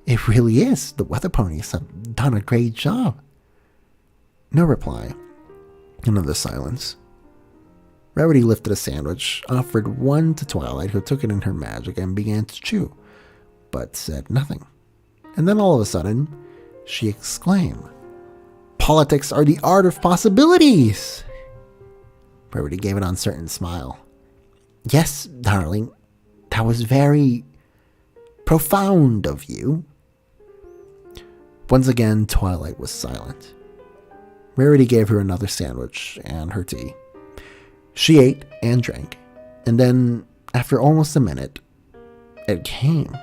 [SPEAKER 2] it really is. The weather ponies have done a great job." No reply. Another silence. Rarity lifted a sandwich, offered one to Twilight, who took it in her magic and began to chew, but said nothing. And then all of a sudden, she exclaimed, "Politics are the art of possibilities!" Rarity gave an uncertain smile. "Yes, darling, that was very profound of you." Once again, Twilight was silent. Rarity gave her another sandwich and her tea. She ate and drank, and then, after almost a minute, it came.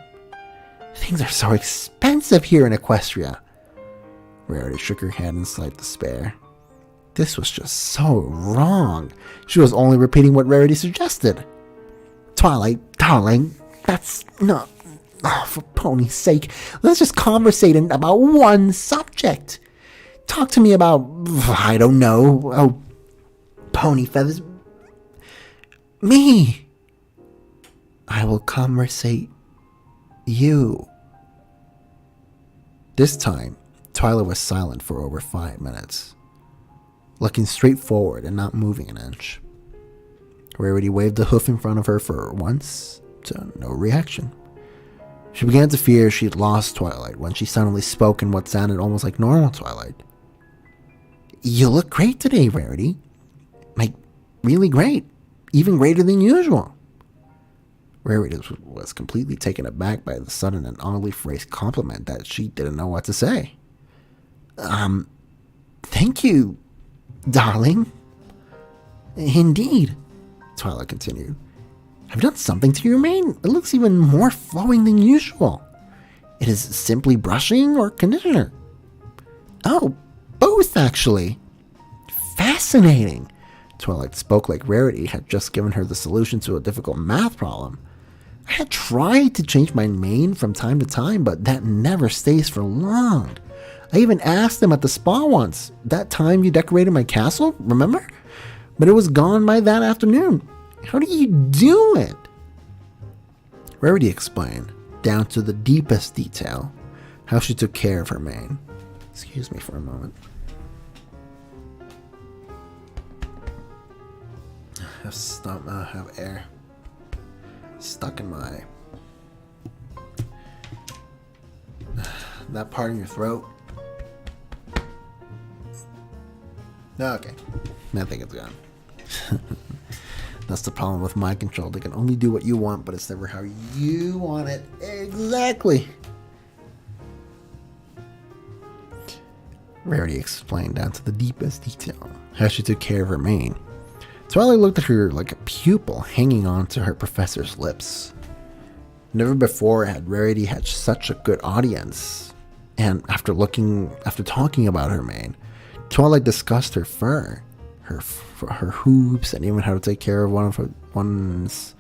[SPEAKER 2] "Things are so expensive here in Equestria." Rarity shook her head in slight despair. This was just so wrong. She was only repeating what Rarity suggested. "Twilight, darling, that's not... Oh, for pony's sake, let's just conversate about one subject. Talk to me about, I don't know, oh, pony feathers. Me. I will conversate you." This time, Twilight was silent for over 5 minutes, looking straight forward and not moving an inch. Rarity waved the hoof in front of her for once, to no reaction. She began to fear she had lost Twilight when she suddenly spoke in what sounded almost like normal Twilight. "You look great today, Rarity. Like, really great. Even greater than usual." Rarity was completely taken aback by the sudden and oddly phrased compliment that she didn't know what to say. Thank you, darling." "Indeed," Twilight continued. "I've done something to your mane. It looks even more flowing than usual. It is simply brushing or conditioner?" "Oh, both, actually." "Fascinating." Twilight spoke like Rarity had just given her the solution to a difficult math problem. "I had tried to change my mane from time to time, but that never stays for long. I even asked them at the spa once. That time you decorated my castle, remember? But it was gone by that afternoon. How do you do it?" Rarity explained, down to the deepest detail, how she took care of her mane. Excuse me for a moment. I have air stuck in my... that part in your throat. Okay. I think it's gone. That's the problem with mind control. They can only do what you want, but it's never how you want it. Exactly. Rarity explained down to the deepest detail how she took care of her mane. Twilight looked at her like a pupil hanging on to her professor's lips. Never before had Rarity had such a good audience. And after talking about her mane, Twilight discussed her fur, her hooves, and even how to take care of one's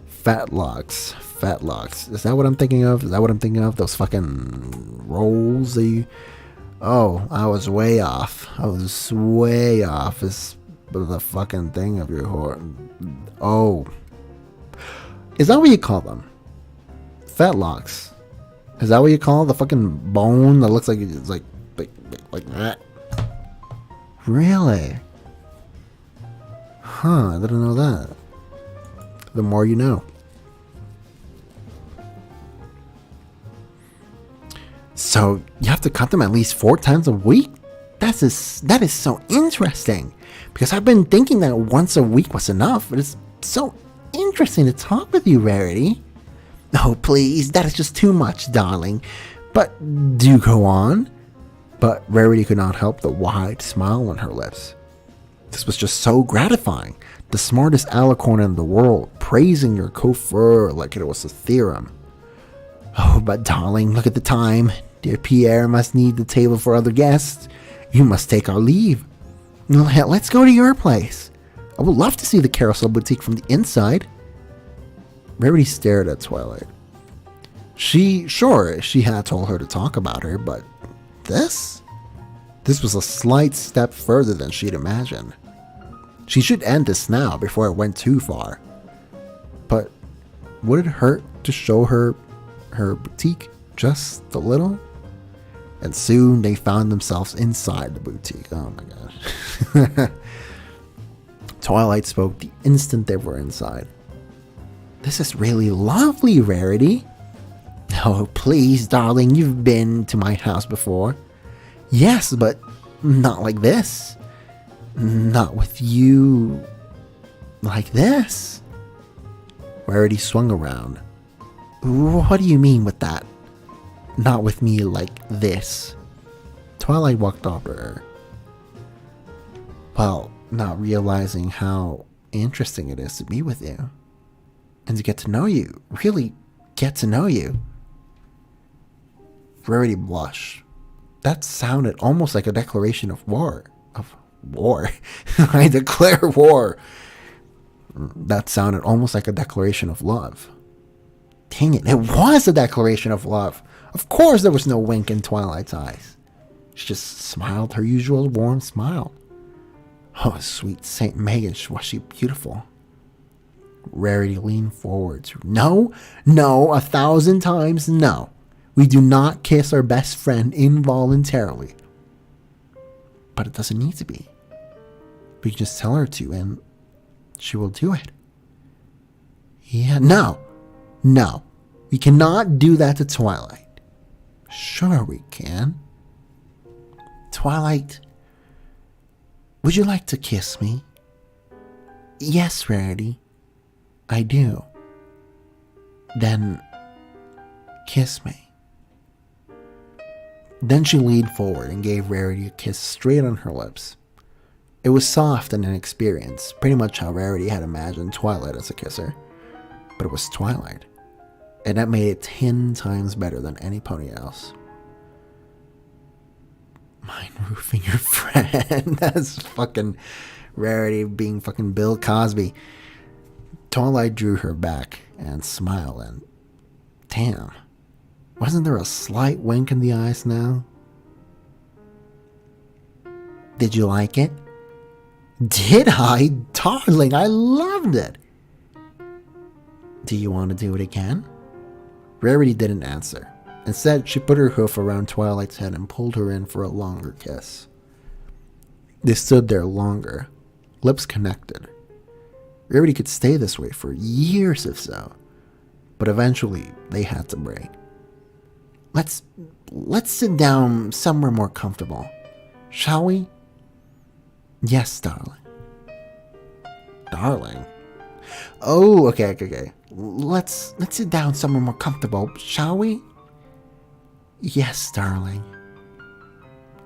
[SPEAKER 2] fat locks. Fat locks. Is that what I'm thinking of? Those fucking rolls that you... Oh, I was way off. It's the fucking thing of your horn. Oh. Is that what you call them? Fat locks. Is that what you call the fucking bone that looks like it's like that? Really? Huh, I didn't know that. The more you know. So you have to cut them at least 4 times a week? That is so interesting. Because I've been thinking that once a week was enough. It is so interesting to talk with you, Rarity. Oh, please, that is just too much, darling. But do go on. But Rarity could not help the wide smile on her lips. This was just so gratifying. The smartest alicorn in the world praising your coiffure like it was a theorem. Oh, but darling, look at the time. Dear Pierre must need the table for other guests. You must take our leave. Let's go to your place. I would love to see the Carousel Boutique from the inside. Rarity stared at Twilight. She had told her to talk about her, but this was a slight step further than she'd imagined. She should end this now before it went too far. But would it hurt to show her boutique just a little? And soon they found themselves inside the boutique. Oh my gosh. Twilight spoke the instant they were inside. This is really lovely, Rarity. Oh, please, darling, you've been to my house before. Yes, but not like this. Not with you like this. Rarity swung around. What do you mean with that? Not with me like this. Twilight walked up to her. Well, not realizing how interesting it is to be with you. And to get to know you. Really get to know you. Rarity blushed. That sounded almost like a declaration of war. Of war? I declare war. That sounded almost like a declaration of love. Dang it, it was a declaration of love. Of course there was no wink in Twilight's eyes. She just smiled her usual warm smile. Oh, sweet Saint Megan, was she beautiful. Rarity leaned forward to, No, 1,000 times no. We do not kiss our best friend involuntarily. But it doesn't need to be. We can just tell her to and she will do it. Yeah, no. We cannot do that to Twilight. Sure we can. Twilight, would you like to kiss me? Yes, Rarity. I do. Then, kiss me. Then she leaned forward and gave Rarity a kiss straight on her lips. It was soft and inexperienced, pretty much how Rarity had imagined Twilight as a kisser. But it was Twilight. And that made it 10 times better than any pony else. Mind roofing your friend. That's fucking Rarity being fucking Bill Cosby. Twilight drew her back and smiled and... Damn. Wasn't there a slight wink in the eyes now? Did you like it? Did I? Darling, I loved it. Do you want to do it again? Rarity didn't answer. Instead, she put her hoof around Twilight's head and pulled her in for a longer kiss. They stood there longer, lips connected. Rarity could stay this way for years if so, but eventually they had to break. Let's sit down somewhere more comfortable, shall we? Yes, darling. Darling? Oh, okay. Let's sit down somewhere more comfortable, shall we? Yes, darling.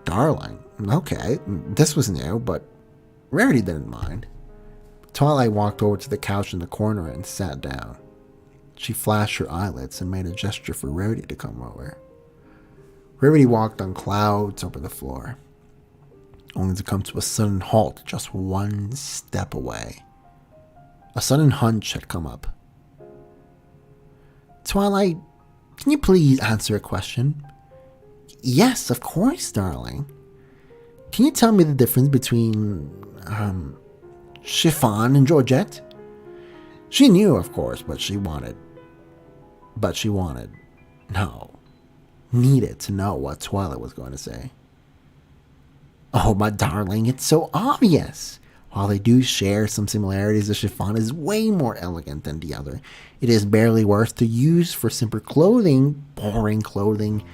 [SPEAKER 2] Darling? Okay, this was new, but Rarity didn't mind. Twilight walked over to the couch in the corner and sat down. She flashed her eyelids and made a gesture for Rarity to come over. Rarity walked on clouds over the floor, only to come to a sudden halt just one step away. A sudden hunch had come up. Twilight, can you please answer a question? Yes, of course, darling. Can you tell me the difference between, Chiffon and Georgette? She knew, of course, needed to know what Twilight was going to say. Oh, my darling, it's so obvious. While they do share some similarities, the chiffon is way more elegant than the other. It is barely worth to use for simple clothing, boring clothing.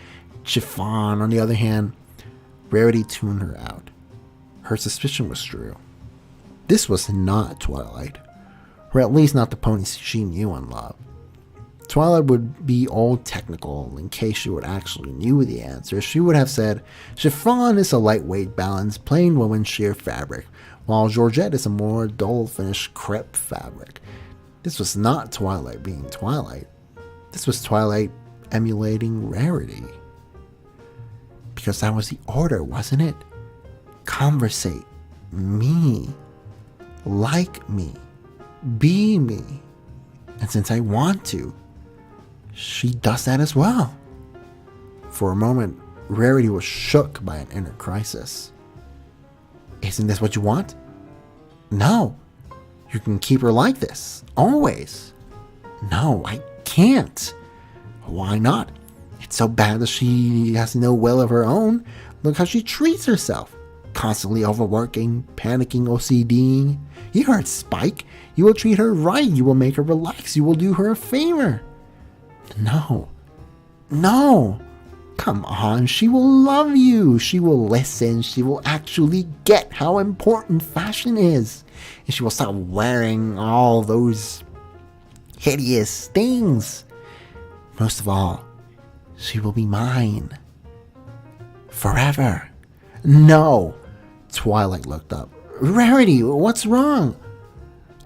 [SPEAKER 2] Chiffon, on the other hand, Rarity tuned her out. Her suspicion was true. This was not Twilight, or at least not the pony she knew and loved. Twilight would be all technical. In case she would actually knew the answer, she would have said, chiffon is a lightweight, balanced, plain woven sheer fabric, while Georgette is a more dull finished crepe fabric. This was not Twilight being Twilight. This was Twilight emulating Rarity. Because that was the order, wasn't it? Conversate. Me. Like me. Be me. And since I want to, she does that as well. For a moment, Rarity was shook by an inner crisis. Isn't this what you want? No. You can keep her like this, always. No, I can't. Why not? It's so bad that she has no will of her own. Look how she treats herself. Constantly overworking, panicking, OCDing. You heard Spike. You will treat her right. You will make her relax. You will do her a favor. No. No. Come on. She will love you. She will listen. She will actually get how important fashion is. And she will stop wearing all those hideous things. Most of all, she will be mine. Forever. No. Twilight looked up. Rarity, what's wrong?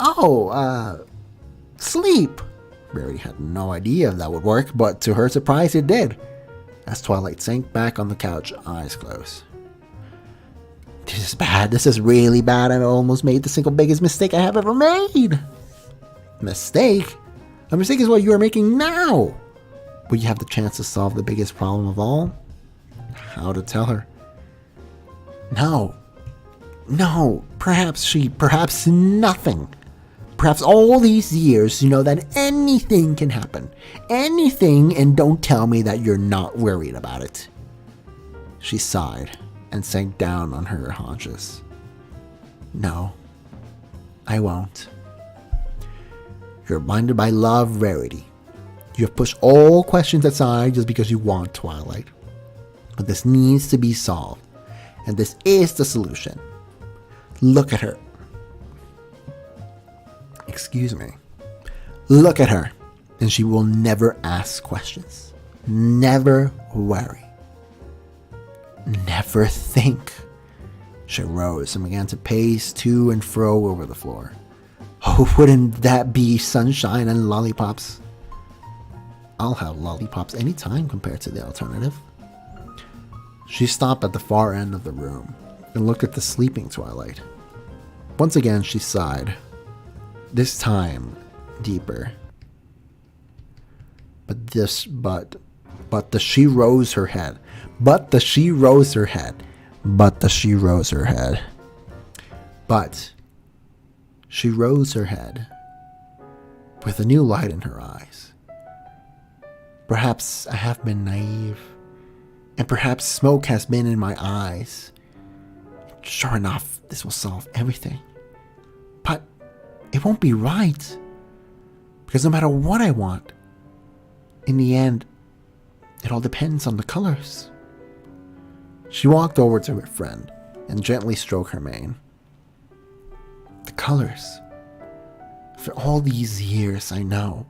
[SPEAKER 2] Oh, sleep. Rarity had no idea if that would work, but to her surprise it did. As Twilight sank back on the couch, eyes closed. This is bad. This is really bad. I almost made the single biggest mistake I have ever made. Mistake? A mistake is what you are making now. Will you have the chance to solve the biggest problem of all? How to tell her? No. Perhaps nothing. Perhaps all these years you know that anything can happen. Anything, and don't tell me that you're not worried about it. She sighed and sank down on her haunches. No, I won't. You're blinded by love, Rarity. You have pushed all questions aside just because you want Twilight. But this needs to be solved, and this is the solution. Look at her. Excuse me. Look at her, and she will never ask questions. Never worry. Never think. She rose and began to pace to and fro over the floor. Oh, wouldn't that be sunshine and lollipops? I'll have lollipops anytime compared to the alternative. She stopped at the far end of the room and looked at the sleeping Twilight. Once again she sighed, this time deeper. But she rose her head. But she rose her head with a new light in her eyes. Perhaps I have been naive, and perhaps smoke has been in my eyes. Sure enough, this will solve everything. But it won't be right, because no matter what I want, in the end, it all depends on the colors. She walked over to her friend and gently stroked her mane. The colors. For all these years, I know.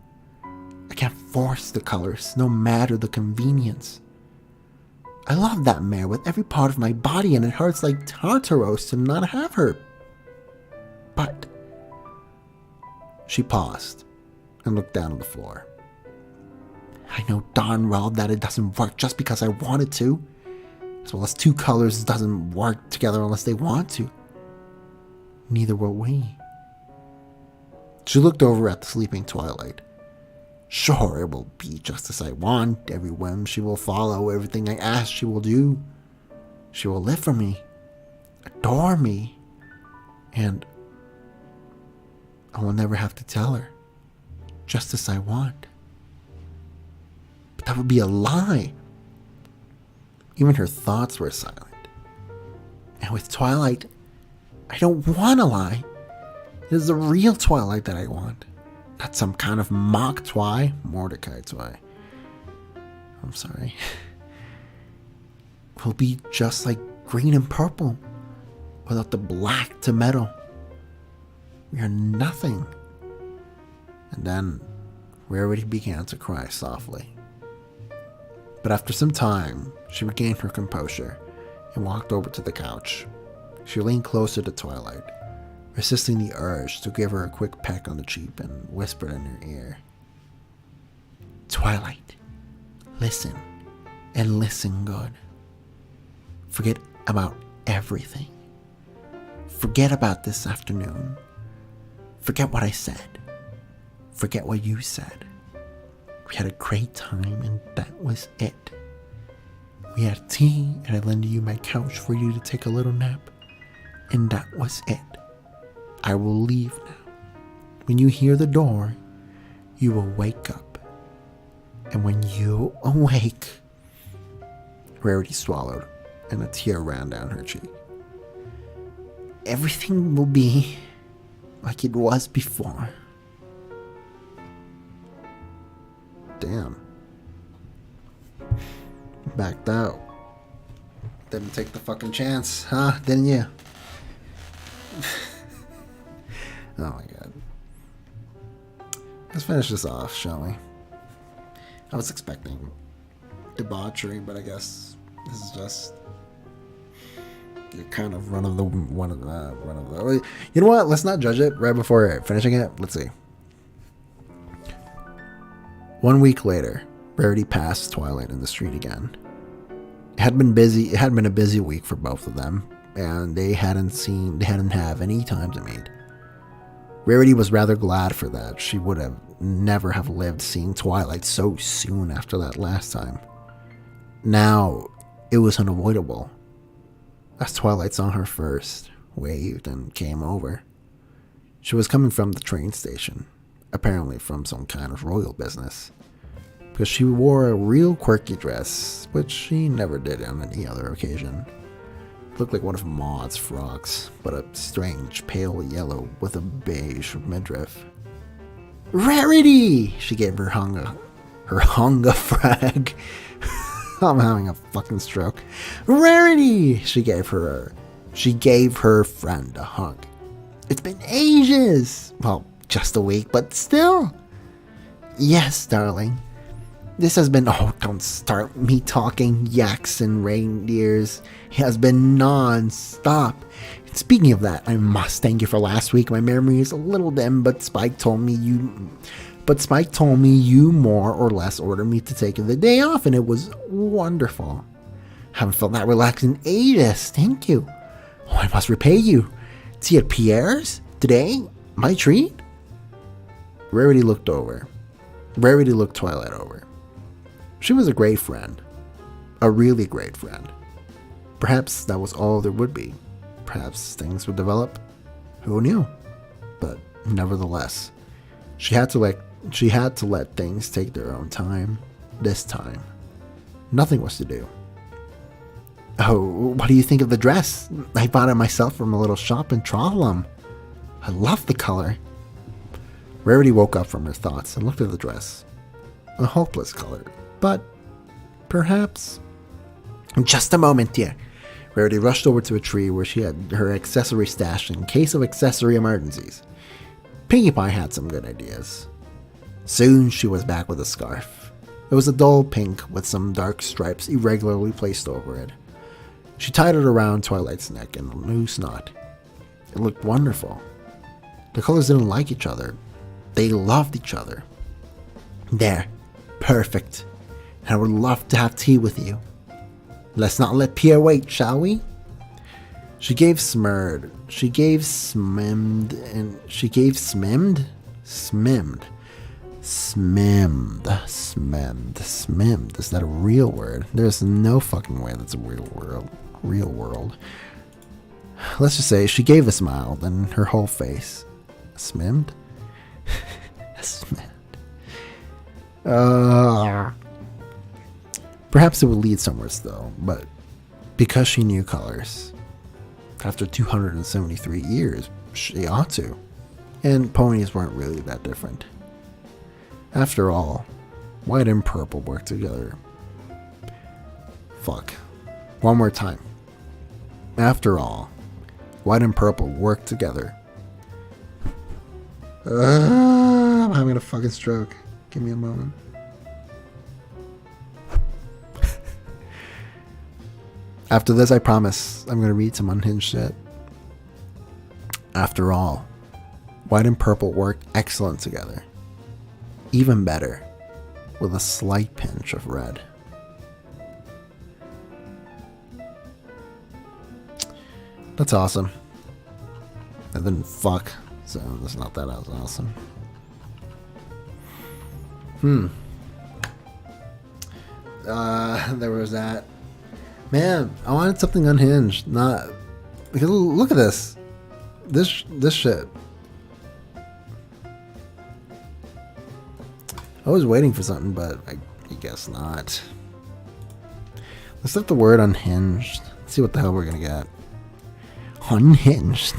[SPEAKER 2] I can't force the colors, no matter the convenience. I love that mare with every part of my body, and it hurts like Tartaros to not have her. But... She paused and looked down on the floor. I know darn well that it doesn't work just because I want it to. As well as two colors doesn't work together unless they want to. Neither will we. She looked over at the sleeping Twilight. Sure, it will be just as I want. Every whim she will follow. Everything I ask she will do. She will live for me. Adore me. And I will never have to tell her. Just as I want. But that would be a lie. Even her thoughts were silent. And with Twilight, I don't want to lie. It is the real Twilight that I want. Not some kind of mock Twi, Mordecai Twi. I'm sorry. Will be just like green and purple, without the black to metal. We are nothing. And then Rarity began to cry softly. But after some time, she regained her composure and walked over to the couch. She leaned closer to Twilight, resisting the urge to give her a quick peck on the cheek, and whispered in her ear, Twilight, listen, and listen good. Forget about everything. Forget about this afternoon. Forget what I said. Forget what you said. We had a great time, and that was it. We had tea, and I lended you my couch for you to take a little nap, and that was it. I will leave now. When you hear the door, you will wake up. And when you awake, Rarity swallowed, and a tear ran down her cheek. Everything will be like it was before. Damn. Backed out. Didn't take the fucking chance, huh? Didn't you? Oh my god. Let's finish this off, shall we? I was expecting debauchery, but I guess this is just your kind of one of the. You know what? Let's not judge it right before finishing it. Let's see. 1 week later, Rarity passed Twilight in the street again. It had been busy. It had been a busy week for both of them, and they hadn't have any time to meet. Rarity was rather glad for that. She would have never have lived seeing Twilight so soon after that last time. Now, it was unavoidable. As Twilight saw her first, waved, and came over. She was coming from the train station, apparently from some kind of royal business, because she wore a real quirky dress, which she never did on any other occasion. It looked like one of Maud's frocks, but a strange pale yellow with a beige midriff. Rarity! She gave her hunger frag. I'm having a fucking stroke. Rarity! She gave her friend a hug. It's been ages! Well, just a week, but still. Yes, darling. This has been, oh, don't start me talking yaks and reindeers. It has been non-stop. Speaking of that, I must thank you for last week. My memory is a little dim, but Spike told me you more or less ordered me to take the day off, and it was wonderful. Haven't felt that relaxed in ages. Thank you. Oh, I must repay you. Tea at Pierre's? Today? My treat? Rarity looked Twilight over. She was a great friend. A really great friend. Perhaps that was all there would be. Perhaps things would develop. Who knew? But nevertheless, she had to let things take their own time. This time, nothing was to do. Oh, what do you think of the dress? I bought it myself from a little shop in Trondheim. I love the color. Rarity woke up from her thoughts and looked at the dress. A hopeless color, but perhaps. In just a moment, dear. Rarity rushed over to a tree where she had her accessory stashed in case of accessory emergencies. Pinkie Pie had some good ideas. Soon she was back with a scarf. It was a dull pink with some dark stripes irregularly placed over it. She tied it around Twilight's neck in a loose knot. It looked wonderful. The colors didn't like each other. They loved each other. There. Perfect. And I would love to have tea with you. Let's not let Pierre wait, shall we? She gave smimmed. Is that a real word? There's no fucking way that's a real world. Let's just say she gave a smile, then her whole face. Smimmed? Smimmed. Perhaps it would lead somewhere still, but because she knew colors, after 273 years, she ought to. And ponies weren't really that different. After all, white and purple work together. Fuck. One more time. After all, white and purple work together. I'm having a fucking stroke. Give me a moment. After this, I promise I'm going to read some unhinged shit. After all, white and purple work excellent together. Even better, with a slight pinch of red. That's awesome. I didn't fuck, so that's not that as awesome.
[SPEAKER 1] There was that. Man, I wanted something unhinged, not because look at this. This shit. I was waiting for something, but I guess not. Let's look the word unhinged. Let's see what the hell we're gonna get. Unhinged.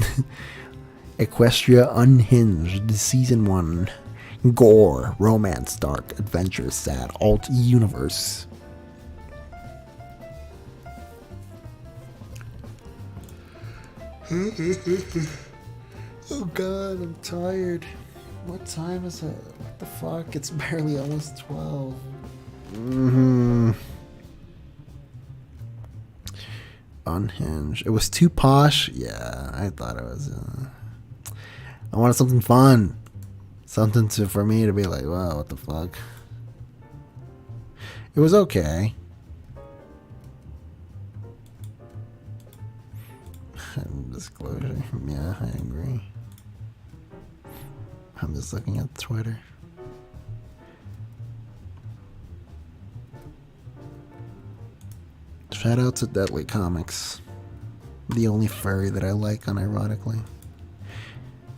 [SPEAKER 1] Equestria Unhinged, Season 1. Gore, romance, dark, adventure, sad, alt universe. Oh god, I'm tired. What time is it? What the fuck? It's barely almost 12. Unhinged. It was too posh? Yeah, I thought it was. I wanted something fun. Something for me to be like, wow, what the fuck? It was okay. Disclosure. Yeah, I agree. I'm just looking at Twitter. Shout out to Deadly Comics. The only furry that I like, unironically.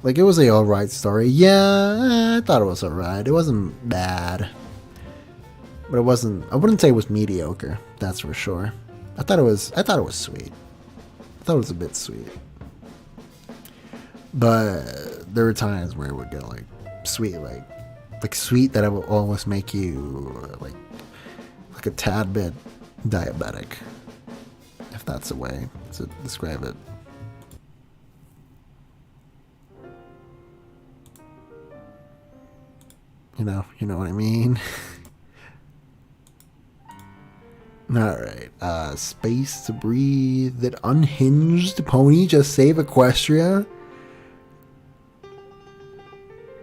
[SPEAKER 1] Like, it was a alright story. Yeah, I thought it was alright. It wasn't bad. But it wasn't, I wouldn't say it was mediocre, that's for sure. I thought it was sweet. I thought it was a bit sweet. But there were times where it would get like sweet, like sweet that it will almost make you like a tad bit diabetic, if that's a way to describe it. You know what I mean? Alright, space to breathe. That unhinged pony just save Equestria?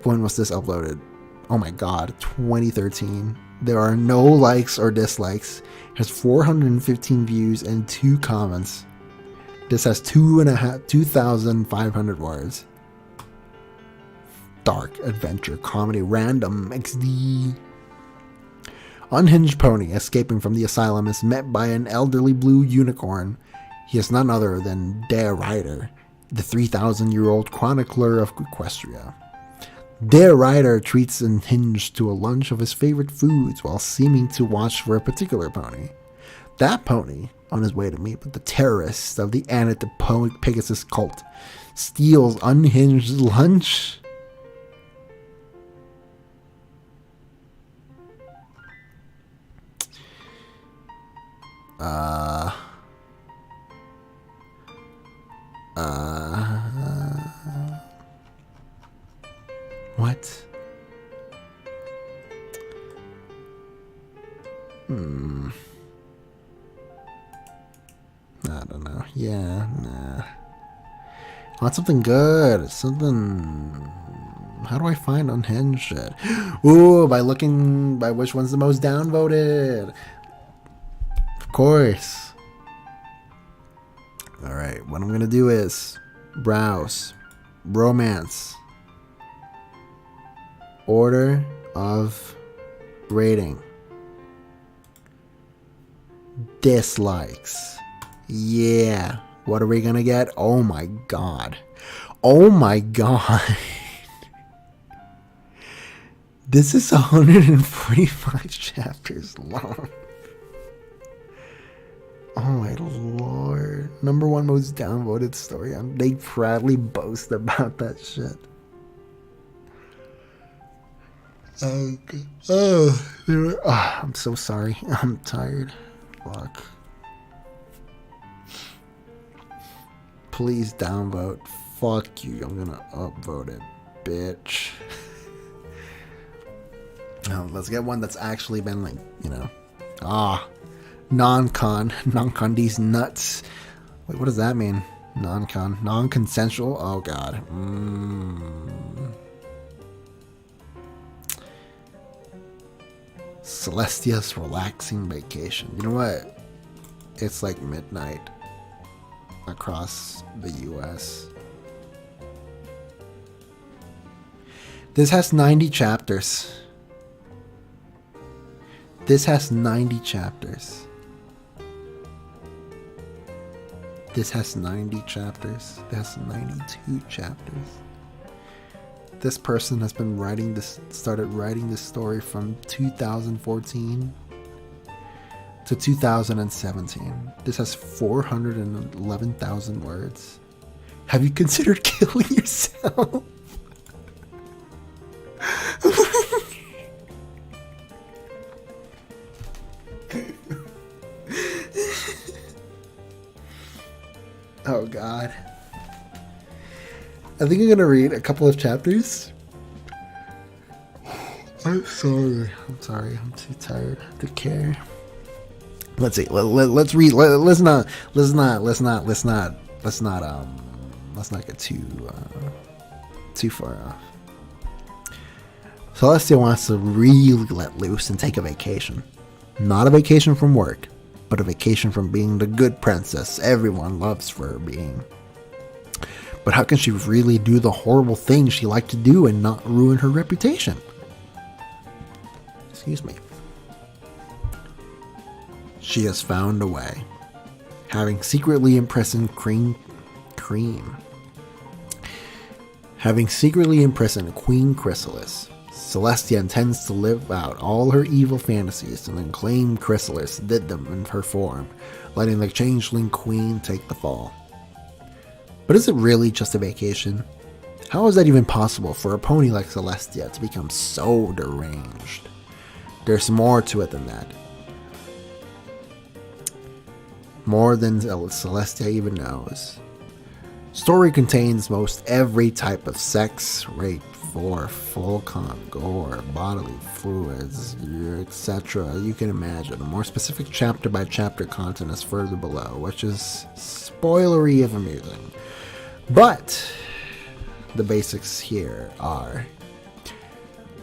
[SPEAKER 1] When was this uploaded? Oh my god, 2013. There are no likes or dislikes. It has 415 views and 2 comments. This has 2,500 words. Dark, adventure, comedy, random, XD. Unhinged pony escaping from the asylum is met by an elderly blue unicorn. He is none other than Der Rider, the 3,000-year-old chronicler of Equestria. Der Rider treats Unhinged to a lunch of his favorite foods while seeming to watch for a particular pony. That pony, on his way to meet with the terrorists of the Anatopoic Pegasus cult, steals Unhinged's lunch. What? I don't know. Yeah, nah. I want something good. Something. How do I find unhinged shit? Ooh, by looking by which one's the most downvoted. Of course. Alright, what I'm gonna do is browse, romance, order of rating, dislikes. Yeah, what are we gonna get? Oh my god. Oh my god. This is 145 chapters long. Oh my lord. Number 1 most downvoted story. They proudly boast about that shit. I'm so sorry. I'm tired. Fuck. Please downvote. Fuck you. I'm gonna upvote it, bitch. Now, let's get one that's actually been like, non-con these nuts. Wait, what does that mean? Non-con, non-consensual. Oh god. Celestia's relaxing vacation. You know what? It's like midnight across the US. This has 90 chapters.
[SPEAKER 2] This has 90 chapters. This has 90 chapters. This has 92 chapters. This person has been started writing this story from 2014 to 2017. This has 411,000 words. Have you considered killing yourself? Oh God. I think I'm gonna read a couple of chapters. I'm sorry. I'm too tired to care. Let's see. Let's read. Let's not get too far off. Celestia wants to really let loose and take a vacation. Not a vacation from work, but a vacation from being the good princess everyone loves for being. But how can she really do the horrible things she liked to do and not ruin her reputation? Excuse me. She has found a way. Having secretly imprisoned Having secretly imprisoned Queen Chrysalis, Celestia intends to live out all her evil fantasies and then claim Chrysalis did them in her form, letting the changeling queen take the fall. But is it really just a vacation? How is that even possible for a pony like Celestia to become so deranged? There's more to it than that. More than Celestia even knows. Story contains most every type of sex, rape, full gore, bodily fluids, etc. you can imagine. A more specific chapter by chapter content is further below, which is spoilery if amusing. But the basics here are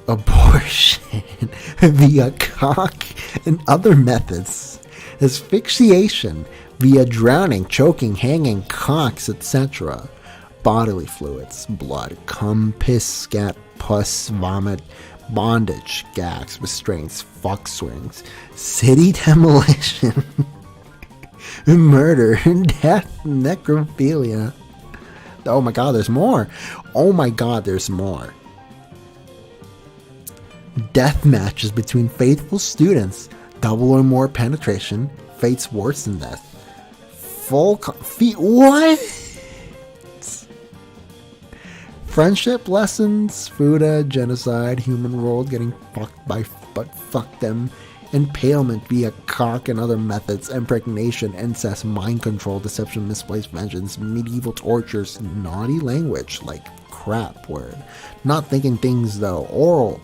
[SPEAKER 2] abortion via cock and other methods, asphyxiation via drowning, choking, hanging, cocks, etc. Bodily fluids, blood, cum, piss, scat, pus, vomit, bondage, gags, restraints, fuck swings, city demolition, murder, death, necrophilia. Oh my god, there's more. Oh my god, there's more. Death matches between faithful students, double or more penetration, fates worse than death. What? Friendship lessons, Fuda, genocide, human world, getting fucked by but fuck them, impalement via cock and other methods, impregnation, incest, mind control, deception, misplaced vengeance, medieval tortures, naughty language, like crap word, not thinking things though, oral,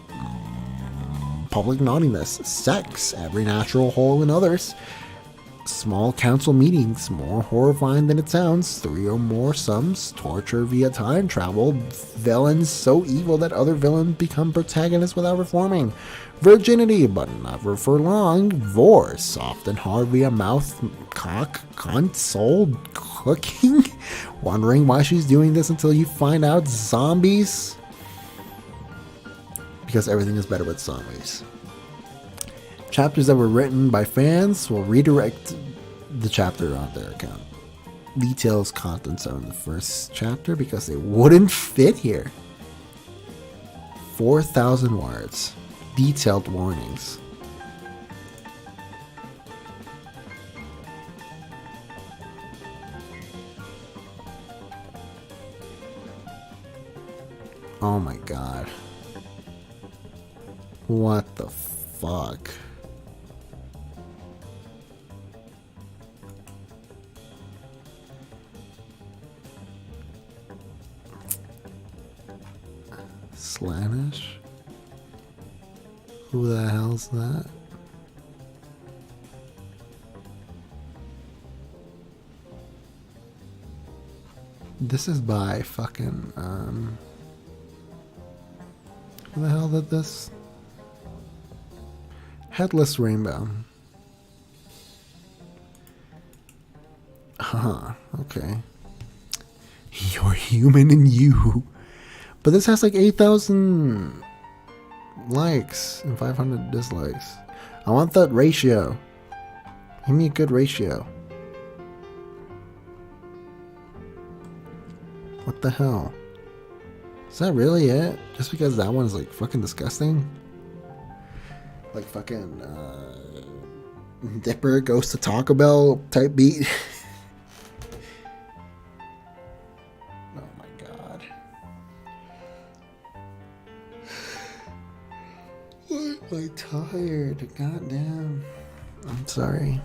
[SPEAKER 2] public naughtiness, sex, every natural hole in others, small council meetings, more horrifying than it sounds, 3 or more sums, torture via time travel, villains so evil that other villains become protagonists without reforming, virginity, but never for long, divorce, soft and hard via mouth, cock, cunt, soul, cooking, wondering why she's doing this until you find out, zombies, because everything is better with zombies. Chapters that were written by fans will redirect the chapter on their account. Details, contents are in the first chapter because they wouldn't fit here. 4,000 words. Detailed warnings. Oh my god. What the fuck? Slanish? Who the hell's that? This is by fucking, who the hell did this? Headless Rainbow. Huh, okay. You're human and you. But this has like 8,000 likes and 500 dislikes.
[SPEAKER 1] I want that ratio. Give me a good ratio. What the hell? Is that really it? Just because that one's like fucking disgusting? Like fucking Dipper goes to Taco Bell type beat. Oh my god. I'm like tired. Goddamn. I'm sorry.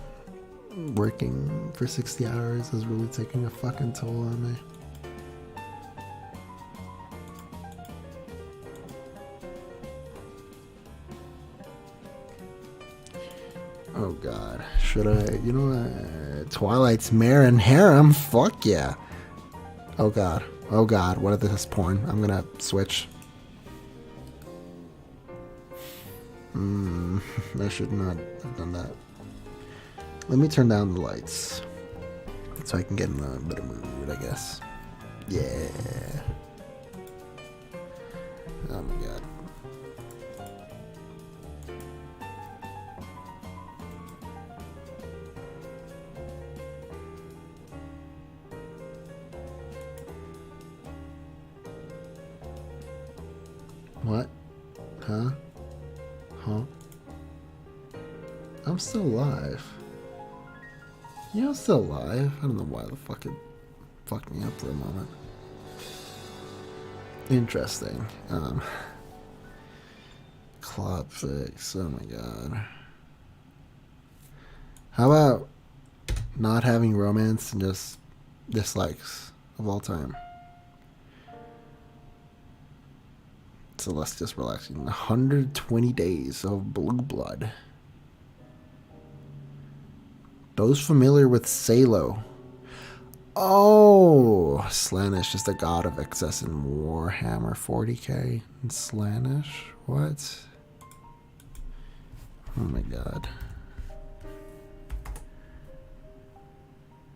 [SPEAKER 1] Working for 60 hours is really taking a fucking toll on me. Oh god. Should I? You know what? Twilight's Mare and Harem? Fuck yeah. Oh god. Oh god. What if this is porn? I'm gonna switch. I should not have done that. Let me turn down the lights so I can get in a better mood, I guess. Yeah. Oh my god. What? Huh? Huh? I'm still alive. Yeah, I'm still alive. I don't know why the fuck it fucked me up for a moment. Interesting. Club fix. Oh my god. How about not having romance and just dislikes of all time? So let's just relax. 120 days of blue blood. Those familiar with Salo. Oh, Slaanesh is the god of excess in Warhammer 40k. And Slaanesh? What? Oh my god.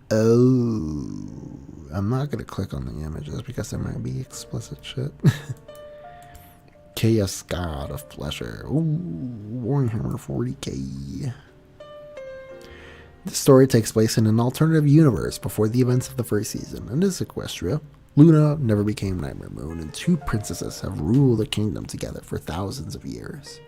[SPEAKER 1] Oh, I'm not gonna click on the images because there might be explicit shit. Chaos God of Pleasure. Ooh, Warhammer 40k. The story takes place in an alternative universe before the events of the first season. In this Equestria, Luna never became Nightmare Moon, and two princesses have ruled the kingdom together for thousands of years,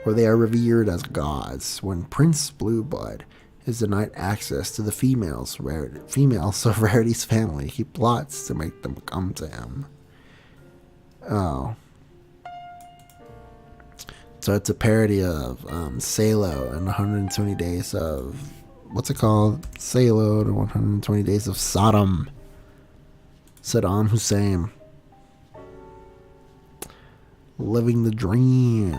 [SPEAKER 1] where they are revered as gods. When Prince Blueblood is denied access to the females of Rarity's family, he plots to make them come to him. Oh. So it's a parody of Salo and 120 Days of... What's it called? Salo and 120 Days of Saddam Hussein. Living the dream.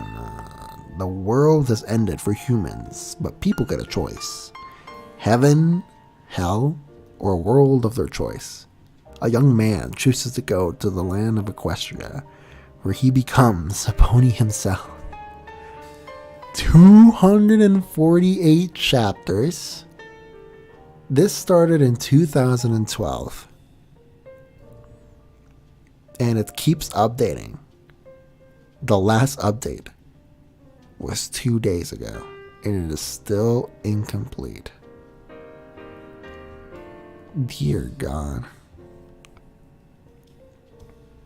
[SPEAKER 1] The world has ended for humans, but people get a choice. Heaven, hell, or a world of their choice. A young man chooses to go to the land of Equestria, where he becomes a pony himself. 248 chapters. This started in 2012. And it keeps updating. The last update was 2 days ago. And it is still incomplete. Dear God.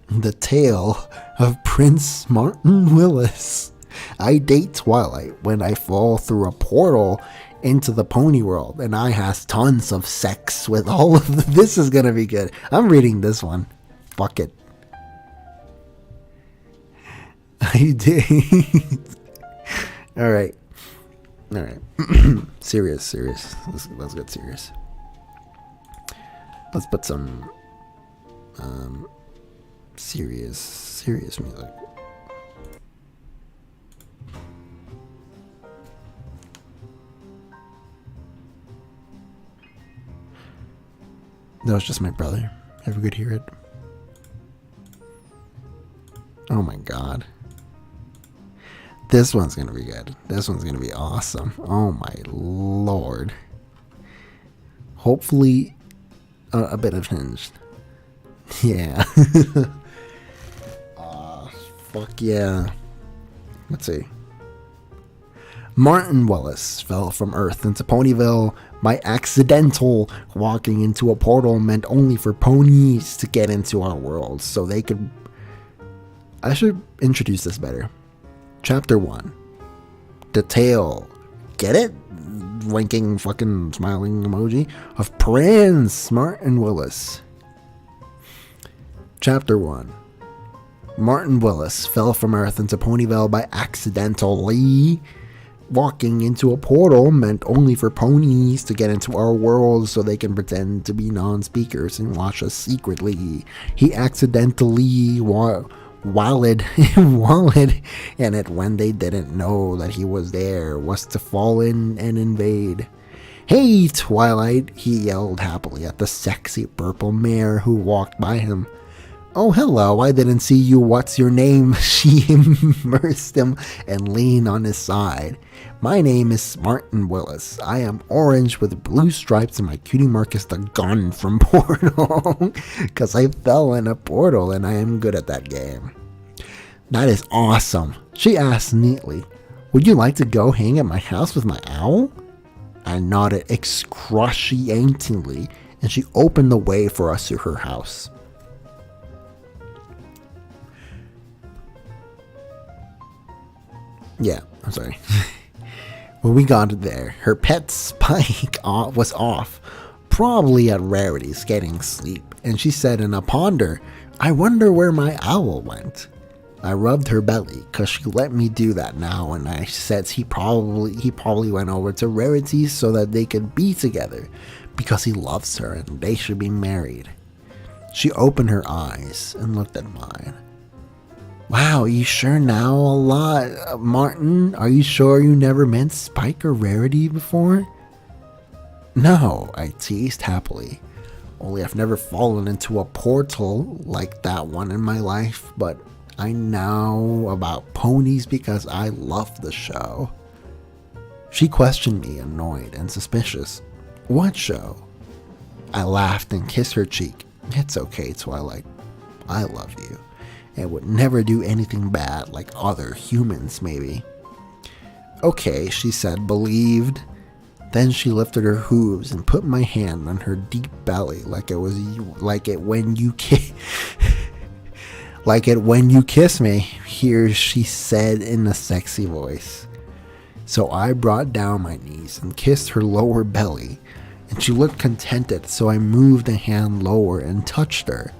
[SPEAKER 1] The tale of Prince Martin Willis. I date Twilight when I fall through a portal into the pony world and I has tons of sex with all of this is gonna be good. I'm reading this one. Fuck it. I did. Alright. Serious. Let's get serious. Let's put some serious music. That was just my brother. If we could hear it. Oh my god. This one's gonna be good. This one's gonna be awesome. Oh my lord. Hopefully a bit of hinged. Yeah. Fuck yeah. Let's see. Martin Willis fell from Earth into Ponyville by accidental. Walking into a portal meant only for ponies to get into our world so they could... I should introduce this better. Chapter 1. The tale. Get it? Winking fucking smiling emoji of Prince Martin Willis. Chapter 1. Martin Willis fell from Earth into Ponyville by accidentally. Walking into a portal meant only for ponies to get into our world so they can pretend to be non-speakers and watch us secretly. He accidentally walled in it when they didn't know that he was there, was to fall in and invade. Hey, Twilight, he yelled happily at the sexy purple mare who walked by him. Oh, hello, I didn't see you. What's your name? She immersed him and leaned on his side. My name is Martin Willis. I am orange with blue stripes and my cutie mark is the gun from Portal. Because I fell in a portal and I am good at that game. That is awesome. She asked neatly, would you like to go hang at my house with my owl? I nodded excruciatingly and she opened the way for us to her house. Yeah, I'm sorry. When we got there, her pet Spike was off, probably at Rarity's getting sleep, and she said in a ponder, I wonder where my owl went. I rubbed her belly, cause she let me do that now, and I said he probably went over to Rarity's so that they could be together, because he loves her and they should be married. She opened her eyes and looked at mine. Wow, you sure now a lot, Martin? Are you sure you never met Spike or Rarity before? No, I teased happily. Only I've never fallen into a portal like that one in my life, but I know about ponies because I love the show. She questioned me, annoyed and suspicious. What show? I laughed and kissed her cheek. It's okay, Twilight. I love you. And would never do anything bad like other humans, maybe. Okay, she said, believed. Then she lifted her hooves and put my hand on her deep belly like it when you kiss me, here she said in a sexy voice. So I brought down my knees and kissed her lower belly, and she looked contented, so I moved a hand lower and touched her.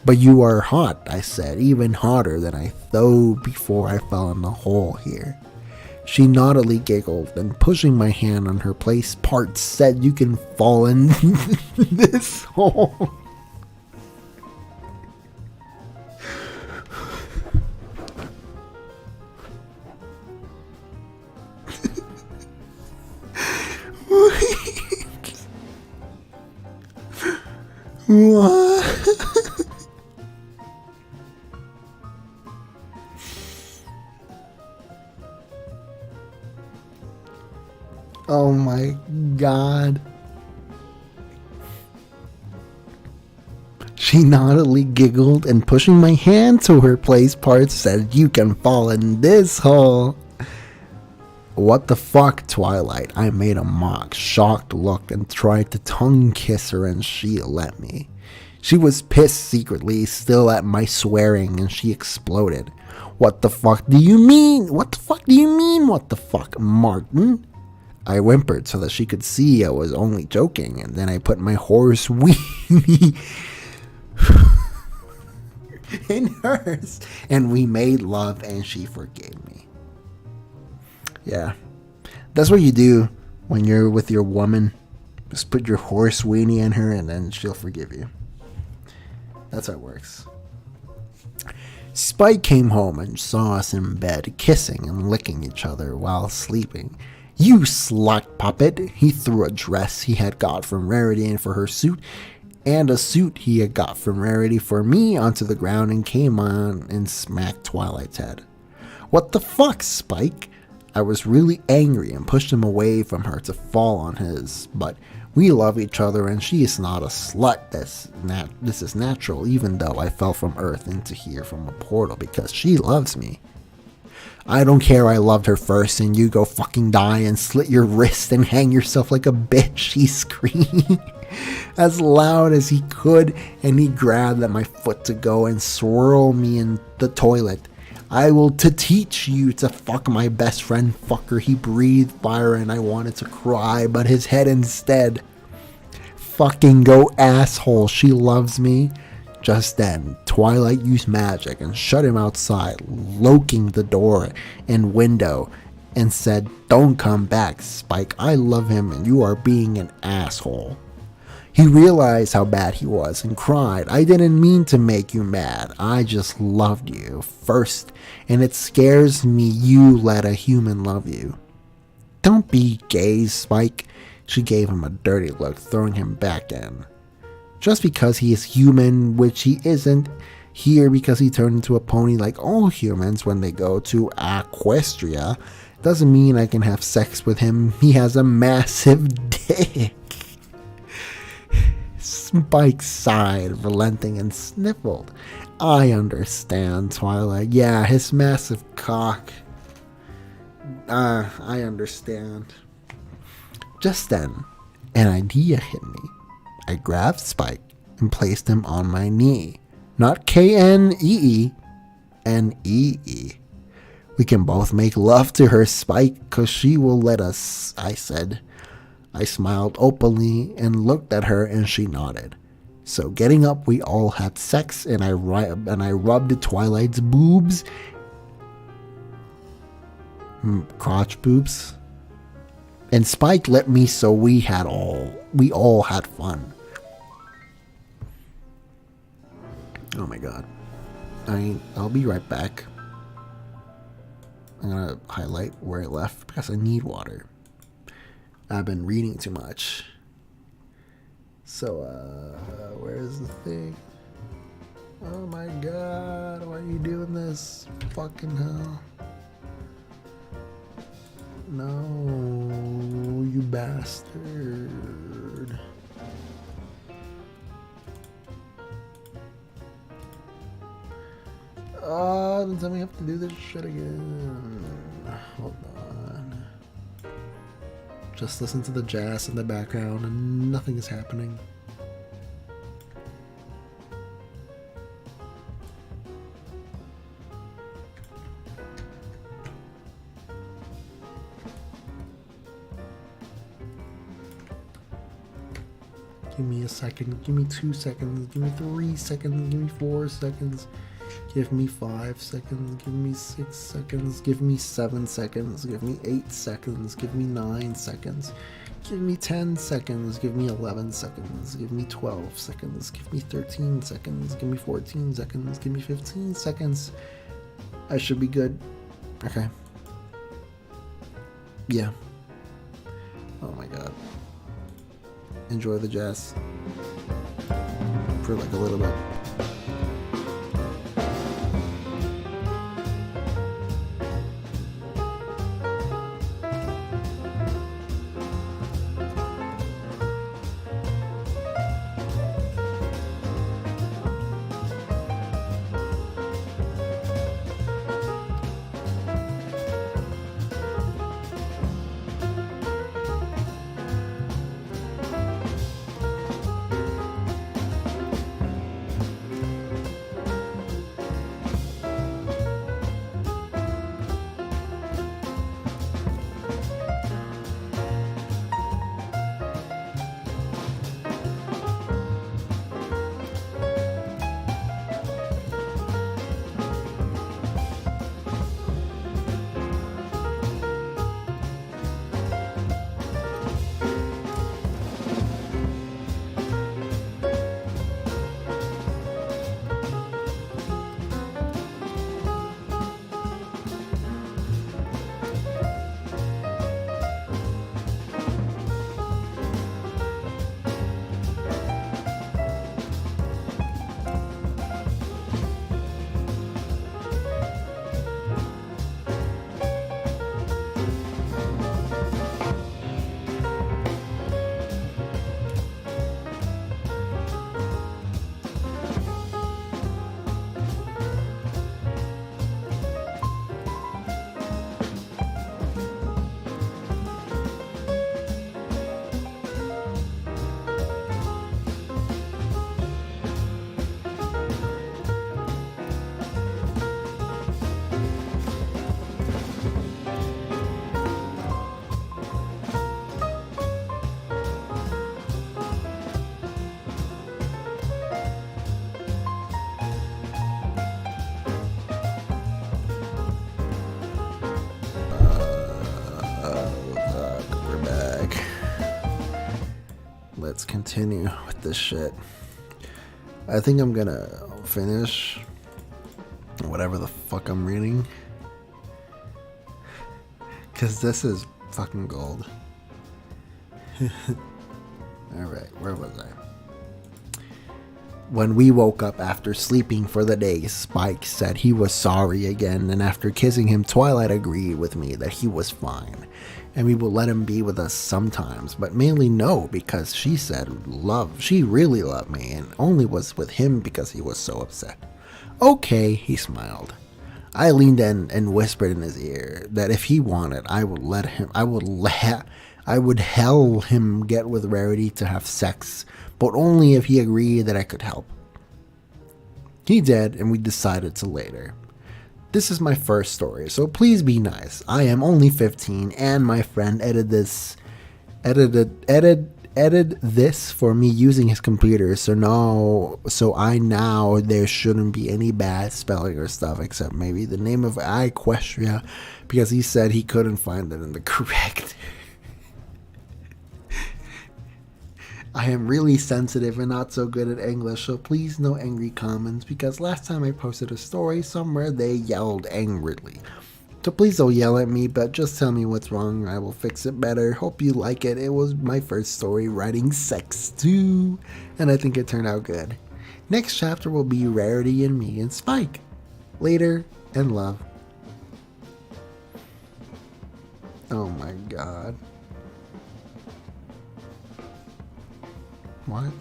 [SPEAKER 1] But you are hot, I said, even hotter than I thought before I fell in the hole here. She naughtily giggled and pushing my hand on her place part said you can fall in this hole. What? Oh my god. She naughtily giggled and pushing my hand to her place part said you can fall in this hole. What the fuck, Twilight? I made a mock, shocked look and tried to tongue kiss her and she let me. She was pissed secretly, still at my swearing, and she exploded. What the fuck do you mean? What the fuck do you mean? What the fuck, Martin? I whimpered so that she could see I was only joking, and then I put my horse weenie in hers, and we made love, and she forgave me. Yeah, that's what you do when you're with your woman. Just put your horse weenie in her, and then she'll forgive you. That's how it works. Spike came home and saw us in bed, kissing and licking each other while sleeping. You slut puppet! He threw a dress he had got from Rarity and for her suit, and a suit he had got from Rarity for me onto the ground and came on and smacked Twilight's head. What the fuck, Spike? I was really angry and pushed him away from her to fall on his, but we love each other and she is not a slut. This is natural, even though I fell from Earth into here from a portal because she loves me.
[SPEAKER 2] I don't care I loved her first and you go fucking die and slit your wrist and hang yourself like a bitch, he screamed as loud as he could, and he grabbed at my foot to go and swirl me in the toilet. I will teach you to fuck my best friend, fucker. He breathed fire and I wanted to cry, but his head instead. Fucking go, asshole. She loves me. Just then, Twilight used magic and shut him outside, locking the door and window, and said, "Don't come back, Spike. I love him and you are being an asshole." He realized how bad he was and cried, "I didn't mean to make you mad. I just loved you first, and it scares me you let a human love you." "Don't be gay, Spike." She gave him a dirty look, throwing him back in. Just because he is human, which he isn't, here because he turned into a pony like all humans when they go to Equestria, doesn't mean I can have sex with him. He has a massive dick. Spike sighed, relenting, and sniffled. "I understand, Twilight. Yeah, his massive cock. I understand." Just then, an idea hit me. I grabbed Spike and placed him on my knee. Not Knee, N-E-E. "We can both make love to her, Spike, 'cause she will let us," I said. I smiled openly and looked at her, and she nodded. So getting up, we all had sex, and I rubbed Twilight's boobs. Crotch boobs. And Spike let me, so we all had fun. Oh my god. I'll be right back. I'm gonna highlight where I left because I need water. I've been reading too much. So, where's the thing? Oh my god, why are you doing this? Fucking hell. No, you bastard. Oh, don't tell me I have to do this shit again. Hold on. Just listen to the jazz in the background and nothing is happening. Give me a second, give me 2 seconds, give me 3 seconds, give me 4 seconds, give me 5 seconds, give me 6 seconds, give me 7 seconds, give me 8 seconds, give me 9 seconds, give me 10 seconds, give me 11 seconds, give me 12 seconds, give me 13 seconds, give me 14 seconds, give me 15 seconds. I should be good. Okay. Yeah. Oh my god. Enjoy the jazz for like a little bit.
[SPEAKER 1] let's continue with this shit. I think I'm gonna finish whatever the fuck I'm reading, because this is fucking gold. Alright, where was I? When we woke up after sleeping for the day, Spike said he was sorry again, and after kissing him, Twilight agreed with me that he was fine, and we would let him be with us sometimes, but mainly no, because she said she really loved me, and only was with him because he was so upset. Okay, he smiled. I leaned in and whispered in his ear that if he wanted, I would help him get with Rarity to have sex, but only if he agreed that I could help. He did, and we decided to later. This is my first story, so please be nice. I am only 15, and my friend edited this for me using his computer, so I now there shouldn't be any bad spelling or stuff, except maybe the name of Equestria, because he said he couldn't find it in the correct. I am really sensitive and not so good at English, so please no angry comments, because last time I posted a story somewhere they yelled angrily. So please don't yell at me, but just tell me what's wrong and I will fix it better. Hope you like it. It was my first story writing sex too, and I think it turned out good. Next chapter will be Rarity and me and Spike. Later, and love. Oh my god. What?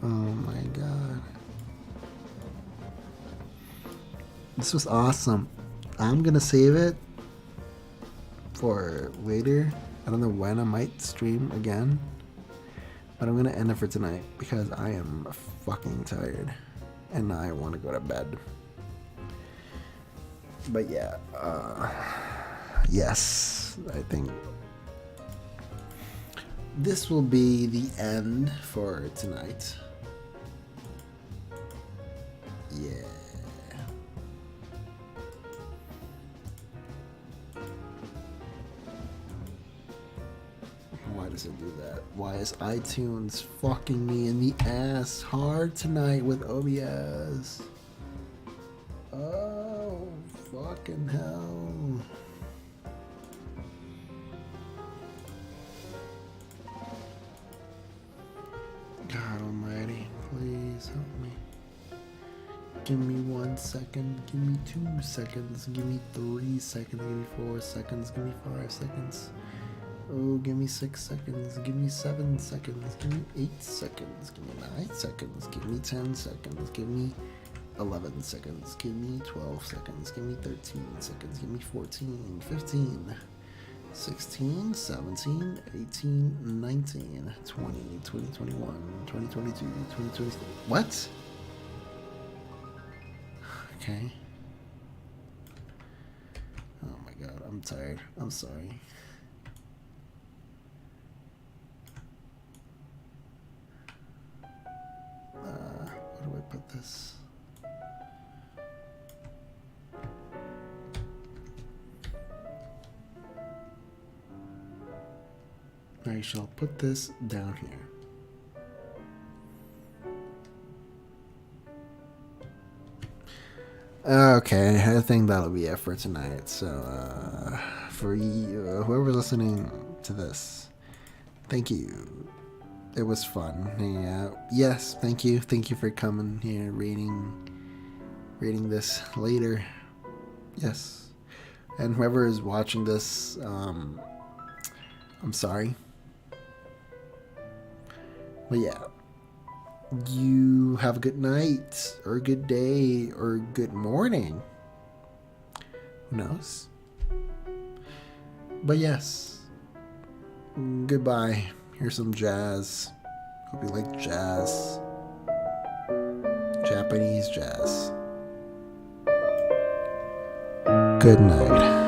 [SPEAKER 1] Oh my god. This was awesome. I'm gonna save it for later. I don't know when I might stream again, but I'm gonna end it for tonight because I am fucking tired and I want to go to bed. But yeah, yes, I think this will be the end for tonight. Yeah. Why does it do that? Why is iTunes fucking me in the ass hard tonight with OBS? Oh, fucking hell. God almighty, please help me. Give me 1 second, give me 2 seconds, give me 3 seconds, give me 4 seconds, give me 5 seconds. Oh, give me 6 seconds, give me 7 seconds, give me 8 seconds, give me 9 seconds, give me 10 seconds, give me 11 seconds, give me 12 seconds, give me 13 seconds, give me 14, 15, 16, 17, 18, 19, 20, 2021, 2022, 2023. What? Okay. Oh my god, I'm tired. I'm sorry. Where do I put this? I shall put this down here. Okay, I think that'll be it for tonight. So, for you, whoever's listening to this, thank you. It was fun hanging out. Yes, thank you. Thank you for coming here, reading this later. Yes. And whoever is watching this, I'm sorry. But yeah, you have a good night, or a good day, or good morning. Who knows? But yes, goodbye. Here's some jazz. Hope you like jazz. Japanese jazz. Good night.